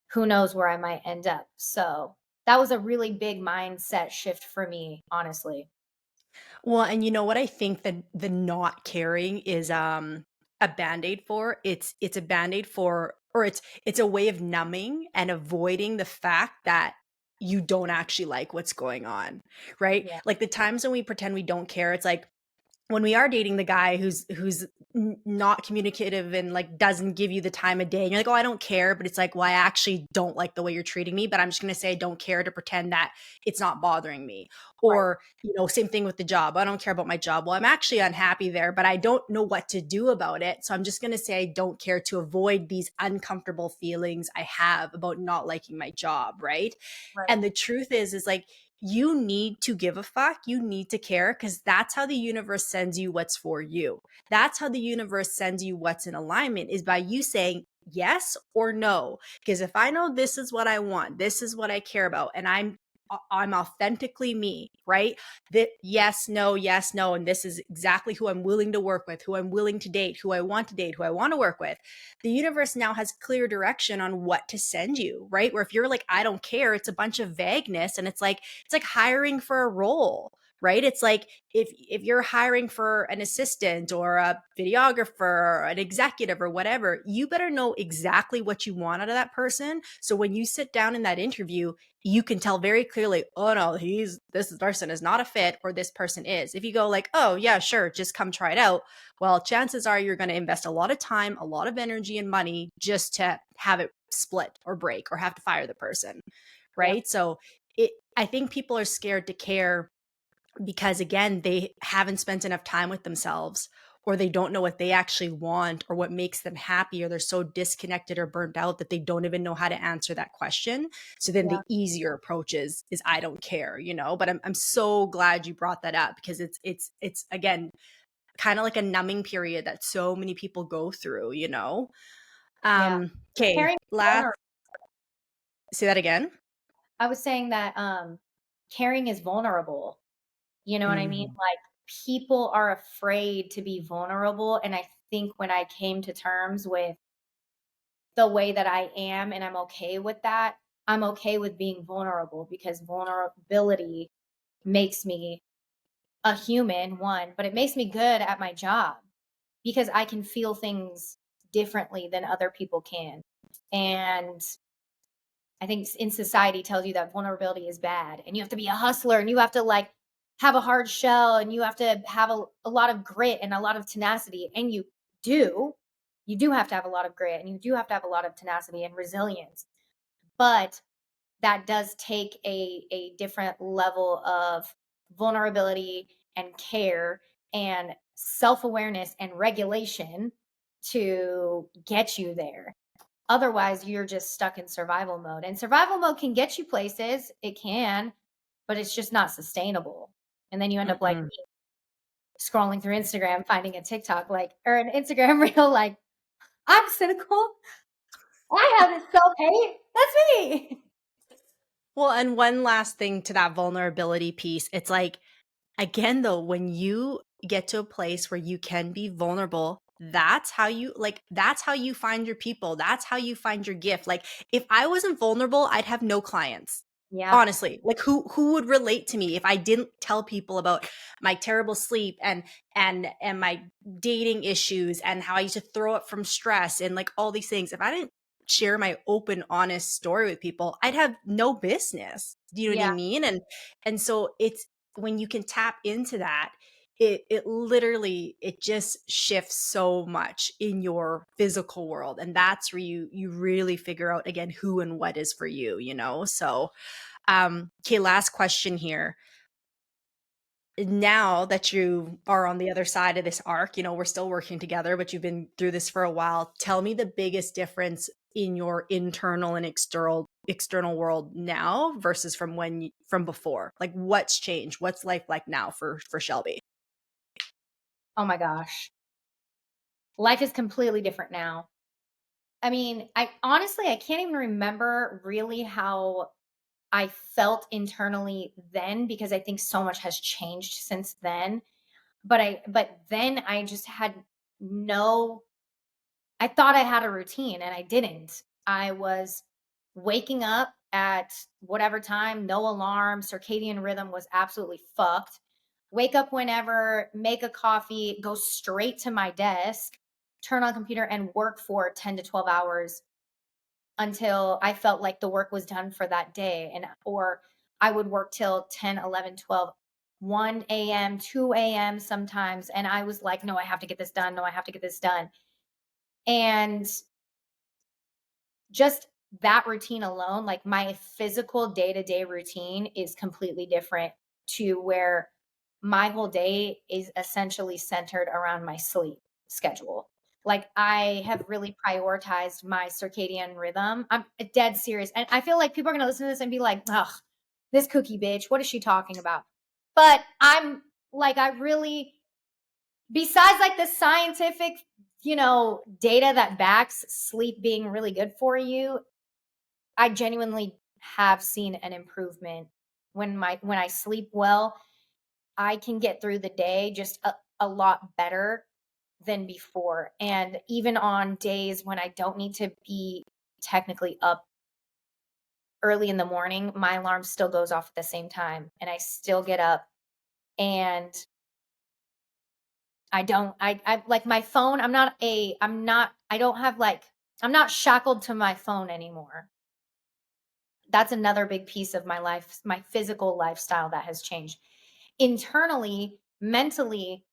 who knows where I might end up. So that was a really big mindset shift for me, honestly. Well, and you know what I think that the not caring is a band-aid for. It's a band-aid for, or it's a way of numbing and avoiding the fact that you don't actually like what's going on, right? Yeah. Like the times when we pretend we don't care, it's like when we are dating the guy who's not communicative and like doesn't give you the time of day, and you're like, oh, I don't care, but it's like, well, I actually don't like the way you're treating me, but I'm just going to say I don't care to pretend that it's not bothering me. Right. Or, same thing with the job. I don't care about my job. Well, I'm actually unhappy there, but I don't know what to do about it, so I'm just going to say I don't care to avoid these uncomfortable feelings I have about not liking my job, right? Right. And the truth is like, you need to give a fuck. You need to care, because that's how the universe sends you what's for you. That's how the universe sends you what's in alignment, is by you saying yes or no. Because if I know this is what I want, this is what I care about, and I'm authentically me, right? That yes, no, and this is exactly who I'm willing to work with, who I'm willing to date, who I want to date, who I want to work with. The universe now has clear direction on what to send you, right? Where if you're like, I don't care, it's a bunch of vagueness, and it's like hiring for a role, right? It's like if you're hiring for an assistant or a videographer or an executive or whatever, you better know exactly what you want out of that person. So when you sit down in that interview, you can tell very clearly, oh no, this person is not a fit, or this person is. If you go like, oh yeah, sure, just come try it out, well, chances are you're going to invest a lot of time, a lot of energy and money just to have it split or break or have to fire the person, Yeah. right? So I think people are scared to care because, again, they haven't spent enough time with themselves, or they don't know what they actually want or what makes them happy, or they're so disconnected or burnt out that they don't even know how to answer that question. So then Yeah. the easier approach is I don't care, But I'm so glad you brought that up, because it's again kind of like a numbing period that so many people go through. Yeah. Okay, Caring is last, vulnerable. say that again. I was saying that caring is vulnerable. You know what I mean? Mhm. Like, people are afraid to be vulnerable. And I think when I came to terms with the way that I am, and I'm okay with that, I'm okay with being vulnerable, because vulnerability makes me a human, one, but it makes me good at my job because I can feel things differently than other people can. And I think in society tells you that vulnerability is bad and you have to be a hustler and you have to like have a hard shell and you have to have a lot of grit and a lot of tenacity. And do. You do have to have a lot of grit and you do have to have a lot of tenacity and resilience. But that does take a different level of vulnerability and care and self-awareness and regulation to get you there. Otherwise, you're just stuck in survival mode. And survival mode can get you places, it can, but it's just not sustainable. And then you end up like Mm-mm. scrolling through Instagram, finding a TikTok like or an Instagram reel like, I'm cynical. I have this self-hate. That's me. Well, and one last thing to that vulnerability piece, it's like, again, though, when you get to a place where you can be vulnerable, that's how you find your people. That's how you find your gift. Like, if I wasn't vulnerable, I'd have no clients. Yeah. Honestly, like who would relate to me if I didn't tell people about my terrible sleep and my dating issues and how I used to throw up from stress and like all these things. If I didn't share my open, honest story with people, I'd have no business. Do you know what I Yeah. mean? And so it's when you can tap into that, it literally, it just shifts so much in your physical world, and that's where you really figure out, again, who and what is for you. So okay, last question here. Now that you are on the other side of this arc, we're still working together, but you've been through this for a while. Tell me the biggest difference in your internal and external world now versus from before. Like, what's changed? What's life like now for Shelby? Oh my gosh. Life is completely different now. I mean, I honestly I can't even remember really how I felt internally then because I think so much has changed since then. But then I just had no I thought I had a routine and I didn't. I was waking up at whatever time, no alarm, circadian rhythm was absolutely fucked. Wake up whenever, make a coffee, go straight to my desk. turn on computer and work for 10 to 12 hours until I felt like the work was done for that day. And, or I would work till 10, 11, 12, 1 a.m., 2 a.m. sometimes. And I was like, no, I have to get this done. No, I have to get this done. And just that routine alone, like my physical day to day routine is completely different to where my whole day is essentially centered around my sleep schedule. Like I have really prioritized my circadian rhythm. I'm dead serious. And I feel like people are going to listen to this and be like, ugh, this cookie bitch, what is she talking about? But I'm like, I really, besides like the scientific, data that backs sleep being really good for you, I genuinely have seen an improvement when I sleep well. I can get through the day just a lot better than before. And even on days when I don't need to be technically up early in the morning, my alarm still goes off at the same time and I still get up, and I like my phone. I don't have like, I'm not shackled to my phone anymore. That's another big piece of my life, my physical lifestyle that has changed. Internally, mentally,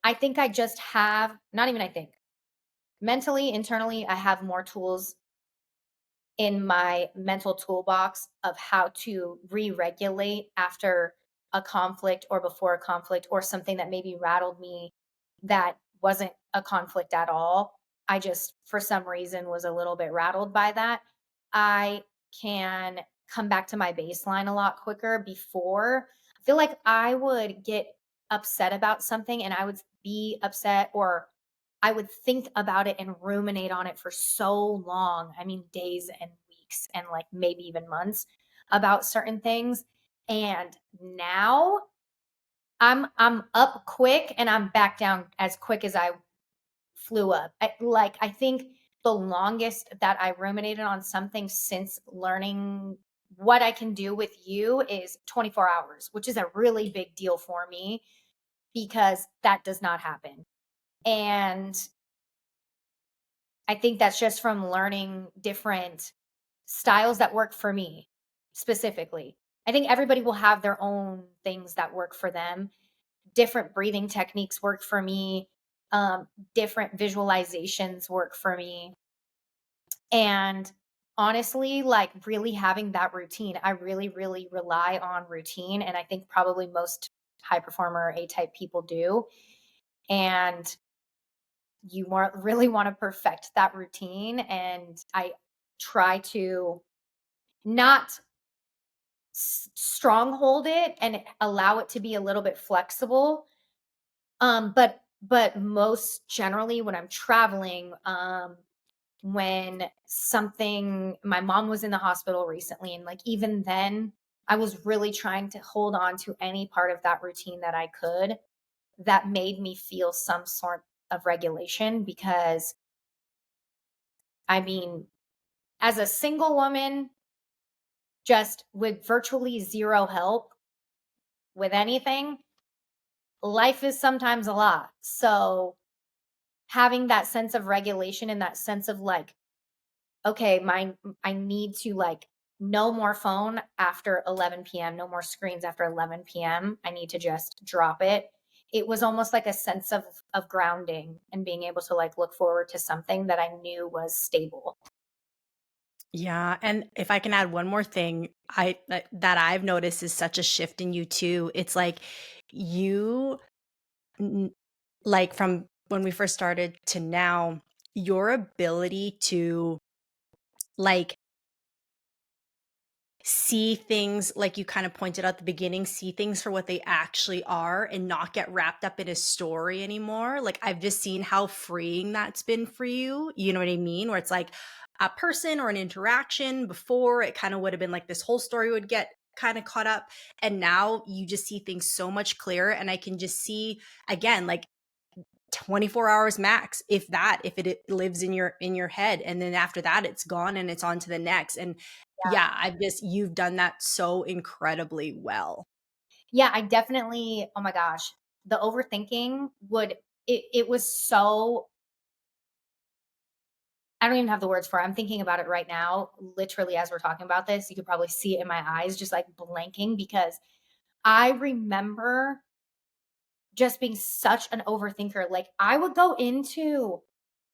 I think I just have, not even I think, mentally, internally, I have more tools in my mental toolbox of how to re-regulate after a conflict or before a conflict or something that maybe rattled me that wasn't a conflict at all. I just, for some reason, was a little bit rattled by that. I can come back to my baseline a lot quicker. Before, I feel like I would get upset about something and I would be upset, or I would think about it and ruminate on it for so long. I mean, days and weeks and like maybe even months about certain things. And now I'm up quick and I'm back down as quick as I flew up. I think the longest that I ruminated on something since learning what I can do with you is 24 hours, which is a really big deal for me because that does not happen. And I think that's just from learning different styles that work for me specifically. I think everybody will have their own things that work for them. Different breathing techniques work for me. Different visualizations work for me. And honestly, like really having that routine, I really, really rely on routine. And I think probably most high performer A type people do. And you really want to perfect that routine. And I try to not stronghold it and allow it to be a little bit flexible. But most generally when I'm traveling, when something, my mom was in the hospital recently, and like even then I was really trying to hold on to any part of that routine that I could that made me feel some sort of regulation. Because I mean, as a single woman, just with virtually zero help with anything, life is sometimes a lot. So having that sense of regulation and that sense of like, okay, I need to like no more phone after 11 p.m., no more screens after 11 p.m. I need to just drop it. It was almost like a sense of grounding and being able to like look forward to something that I knew was stable. Yeah, and if I can add one more thing, that I've noticed is such a shift in you too. It's like you n- like from when we first started to now, your ability to like see things like you kind of pointed out at the beginning, see things for what they actually are and not get wrapped up in a story anymore. Like I've just seen how freeing that's been for you. You know what I mean? Where it's like a person or an interaction before it kind of would have been like this whole story would get kind of caught up. And now you just see things so much clearer. And I can just see again, like 24 hours max, if that, if it lives in your head, and then after that it's gone and it's on to the next. And yeah, I've just you've done that so incredibly well. Yeah, I definitely, oh my gosh, the overthinking it was so I don't even have the words for it. I'm thinking about it right now, literally as we're talking about this. You could probably see it in my eyes, just like blanking, because I remember just being such an overthinker. Like I would go into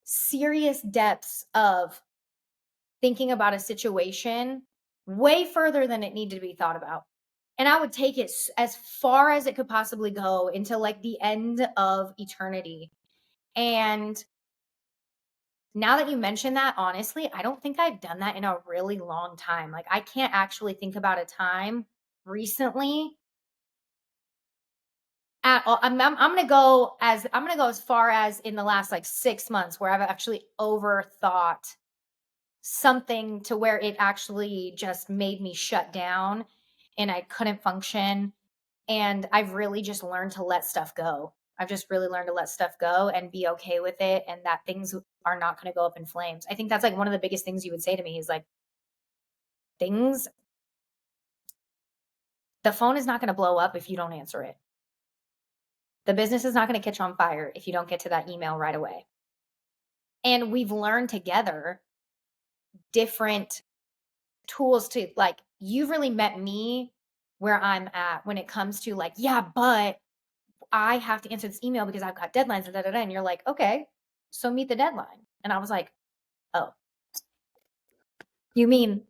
serious depths of thinking about a situation way further than it needed to be thought about. And I would take it as far as it could possibly go into like the end of eternity. And now that you mention that, honestly, I don't think I've done that in a really long time. Like I can't actually think about a time recently at all. I'm gonna go as far as in the last like 6 months where I've actually overthought something to where it actually just made me shut down and I couldn't function. And I've really just learned to let stuff go. I've just really learned to let stuff go and be okay with it, and that things are not going to go up in flames. I think that's like one of the biggest things you would say to me is like, things, the phone is not going to blow up if you don't answer it. The business is not going to catch on fire if you don't get to that email right away. And we've learned together different tools to like, you've really met me where I'm at when it comes to like, yeah, but I have to answer this email because I've got deadlines and da da da. And you're like, okay, so meet the deadline. And I was like, oh, you mean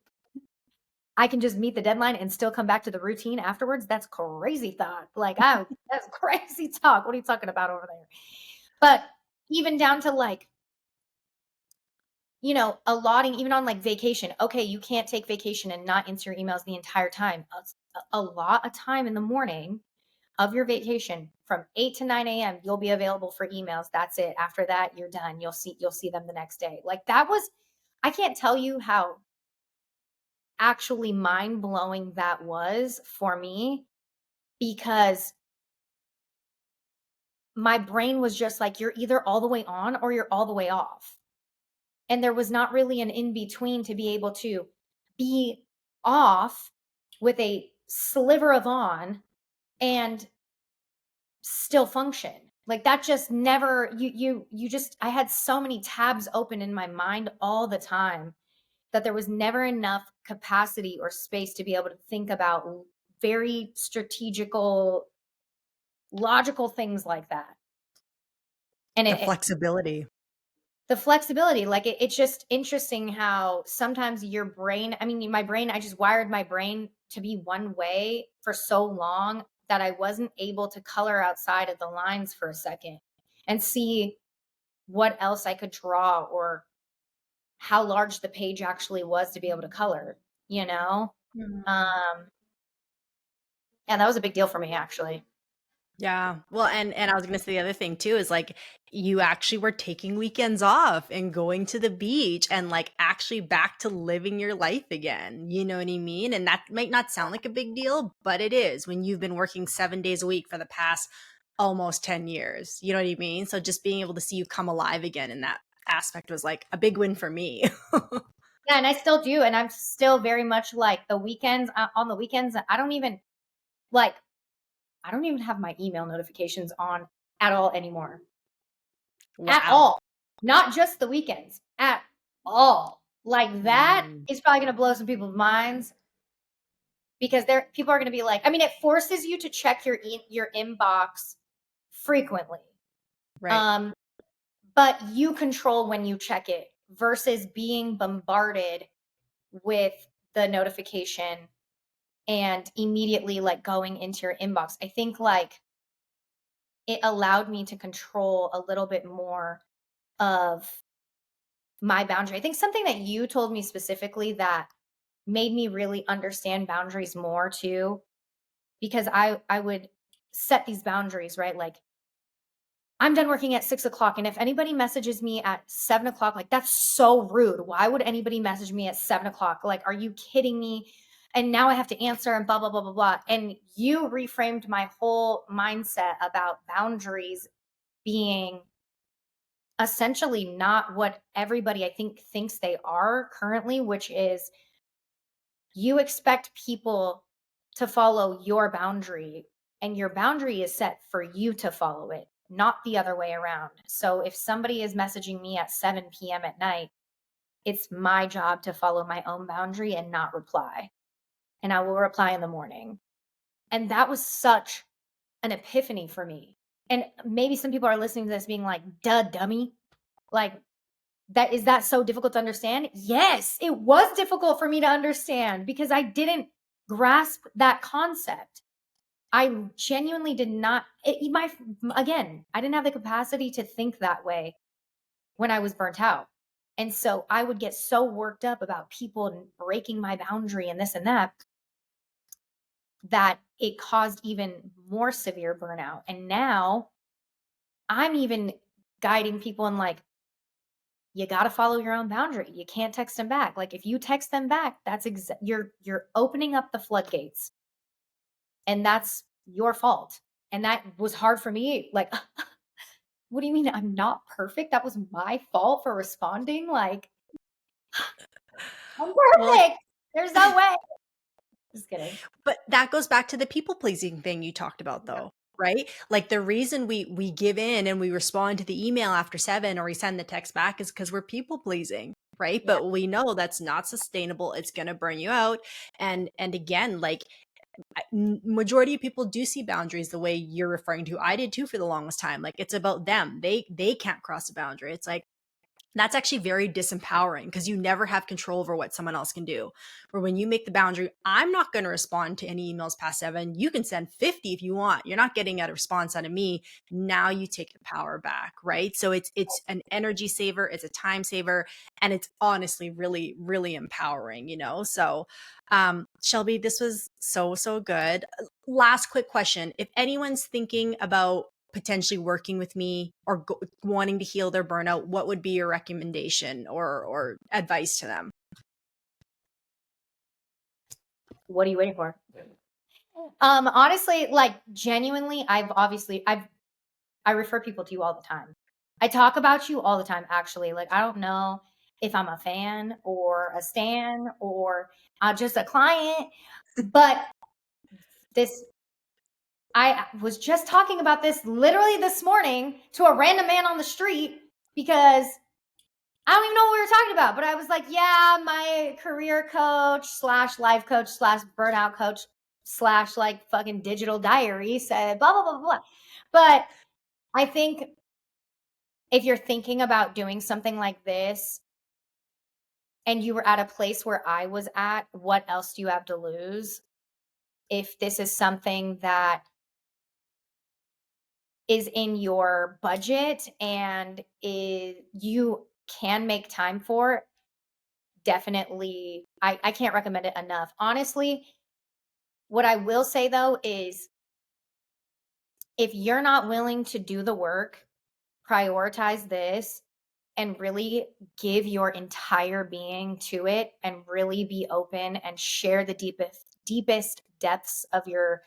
I can just meet the deadline and still come back to the routine afterwards? That's crazy thought. Like, oh, that's crazy talk. What are you talking about over there? But even down to like, allotting even on like vacation. Okay, you can't take vacation and not answer your emails the entire time. A lot of time in the morning of your vacation from 8 to 9 a.m. you'll be available for emails. That's it. After that, you're done. You'll see them the next day. Like that was, I can't tell you how actually mind-blowing that was for me, because my brain was just like, you're either all the way on or you're all the way off. And there was not really an in between to be able to be off with a sliver of on and still function. Like that just never, you just, I had so many tabs open in my mind all the time that there was never enough capacity or space to be able to think about very strategical, logical things like that. And The flexibility. the flexibility, like it's just interesting how sometimes your brain, I mean, my brain, I just wired my brain to be one way for so long that I wasn't able to color outside of the lines for a second and see what else I could draw or how large the page actually was to be able to color, you know? Mhm. Um, and that was a big deal for me actually. Yeah. Well, and I was gonna say the other thing too is like you actually were taking weekends off and going to the beach and like actually back to living your life again. You know what I mean? And that might not sound like a big deal, but it is when you've been working 7 days a week for the past almost 10 years. You know what I mean? So just being able to see you come alive again in that aspect was like a big win for me. Yeah, and I still do, and I'm still very much like the weekends. On the weekends, like I don't even have my email notifications on at all anymore. At Wow. all. Not just the weekends, at all. Like that Mm, is probably going to blow some people's minds because people are going to be like, I mean, it forces you to check your inbox frequently. right. Um, but you control when you check it versus being bombarded with the notification and immediately like going into your inbox. I think like it allowed me to control a little bit more of my boundary. I think something that you told me specifically that made me really understand boundaries more too, because I would set these boundaries, right? Like I'm done working at 6 o'clock. And if anybody messages me at 7 o'clock, like that's so rude. Why would anybody message me at 7 o'clock? Like, are you kidding me? And now I have to answer and blah, blah, blah, blah, blah. And you reframed my whole mindset about boundaries being essentially not what everybody I think thinks they are currently, which is you expect people to follow your boundary, and your boundary is set for you to follow it, not the other way around. So if somebody is messaging me at 7 p.m. at night, It's my job to follow my own boundary and not reply. And I will reply in the morning. And that was such an epiphany for me. And maybe some people are listening to this being like, duh, dummy. Like, that so difficult to understand? Yes, it was difficult for me to understand because I didn't grasp that concept. I genuinely did not, again, I didn't have the capacity to think that way when I was burnt out. And so I would get so worked up about people breaking my boundary and this and that, that it caused even more severe burnout. And now I'm even guiding people in like, you got to follow your own boundary. You can't text them back. Like if you text them back, that's you're opening up the floodgates, and that's your fault. And that was hard for me. Like, what do you mean I'm not perfect? That was my fault for responding. Like, I'm Well, perfect. There's no way. Just kidding. but that goes back to the people pleasing thing you talked about Yeah. though, right? Like the reason we give in and we respond to the email after 7 or we send the text back is because we're people pleasing, right? Yeah. But we know that's not sustainable. It's going to burn you out. And again, like majority of people do see boundaries the way you're referring to. I did too for the longest time. Like it's about them. They can't cross a boundary. It's like that's actually very disempowering because you never have control over what someone else can do. Or when you make the boundary, I'm not going to respond to any emails past 7. You can send 50 if you want. You're not getting a response out of me. Now you take the power back, right? So it's an energy saver, it's a time saver, and it's honestly really, really empowering, you know? So Shelby, this was so good. Last quick question. If anyone's thinking about potentially working with me or wanting to heal their burnout, what would be your recommendation or advice to them? What are you waiting for? Honestly, like genuinely, I refer people to you all the time. I talk about you all the time, actually. Like, I don't know if I'm a fan or a stan or just a client, but this, I was just talking about this literally this morning to a random man on the street because I don't even know what we were talking about, but I was like, yeah, my career coach slash life coach slash burnout coach slash like fucking digital diary said blah, blah, blah, blah. But I think if you're thinking about doing something like this and you were at a place where I was at, what else do you have to lose? If this is something that is in your budget and you can make time for, definitely, I can't recommend it enough. Honestly, what I will say though is if you're not willing to do the work, prioritize this and really give your entire being to it and really be open and share the deepest depths of your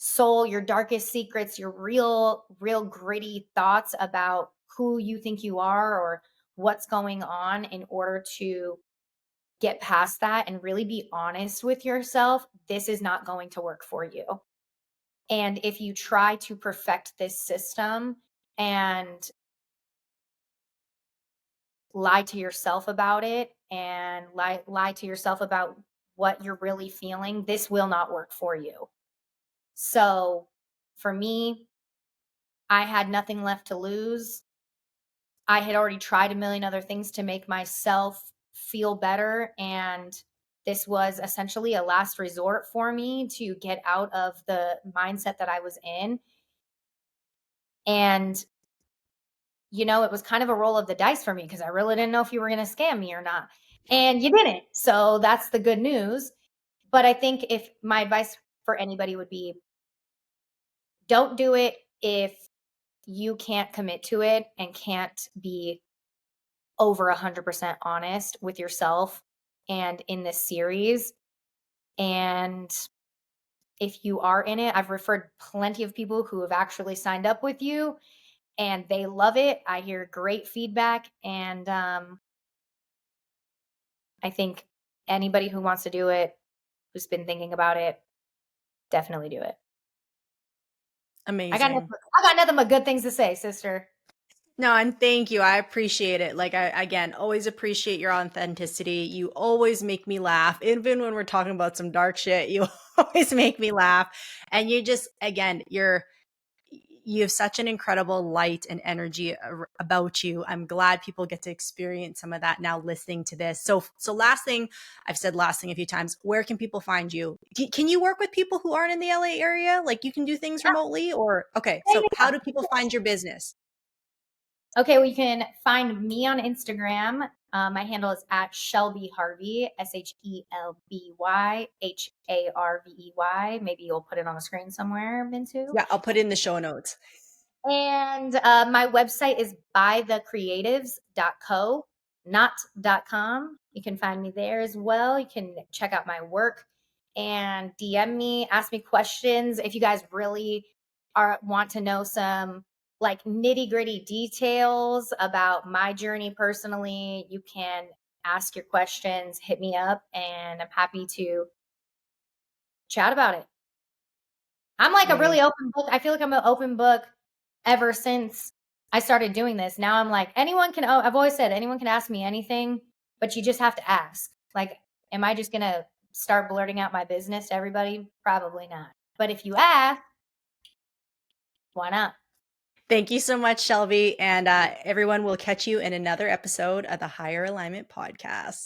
soul, your darkest secrets, your real gritty thoughts about who you think you are or what's going on in order to get past that and really be honest with yourself. This is not going to work for you. And if you try to perfect this system and lie to yourself about it and lie to yourself about what you're really feeling, this will not work for you. So for me, I had nothing left to lose. I had already tried a million other things to make myself feel better. And this was essentially a last resort for me to get out of the mindset that I was in. And, it was kind of a roll of the dice for me because I really didn't know if you were going to scam me or not. And you didn't. So that's the good news. But I think if my advice for anybody would be don't do it if you can't commit to it and can't be over 100% honest with yourself and in this series. And if you are in it, I've referred plenty of people who have actually signed up with you and they love it. I hear great feedback. And I think anybody who wants to do it, who's been thinking about it, definitely do it. I got nothing, Amazing. I got nothing but good things to say, sister. No, and thank you. I appreciate it. Like I again, always appreciate your authenticity. You always make me laugh. Even when we're talking about some dark shit, you always make me laugh. And you just again, you have such an incredible light and energy about you. I'm glad people get to experience some of that now listening to this. So last thing, I've said last thing a few times, where can people find you? Can you work with people who aren't in the LA area? Like you can do things Yeah, remotely or okay, yeah, so how yeah. do people find your business? Okay, well, you can find me on Instagram. My handle is at Shelby Harvey, ShelbyHarvey. Maybe you'll put it on the screen somewhere, Mintu. Yeah, I'll put it in the show notes. And my website is bythecreatives.co, not.com. You can find me there as well. You can check out my work and DM me, ask me questions. If you guys really want to know some like nitty gritty details about my journey personally, you can ask your questions, hit me up, and I'm happy to chat about it. I'm like a really Amazing. open book. I feel like I'm an open book ever since I started doing this. Now I'm like, anyone can, oh, I've always said anyone can ask me anything, but you just have to ask. Like, am I just going to start blurting out my business to everybody? Probably not. But if you ask, why not? Thank you so much, Shelby. And everyone will catch you in another episode of the Higher Alignment Podcast.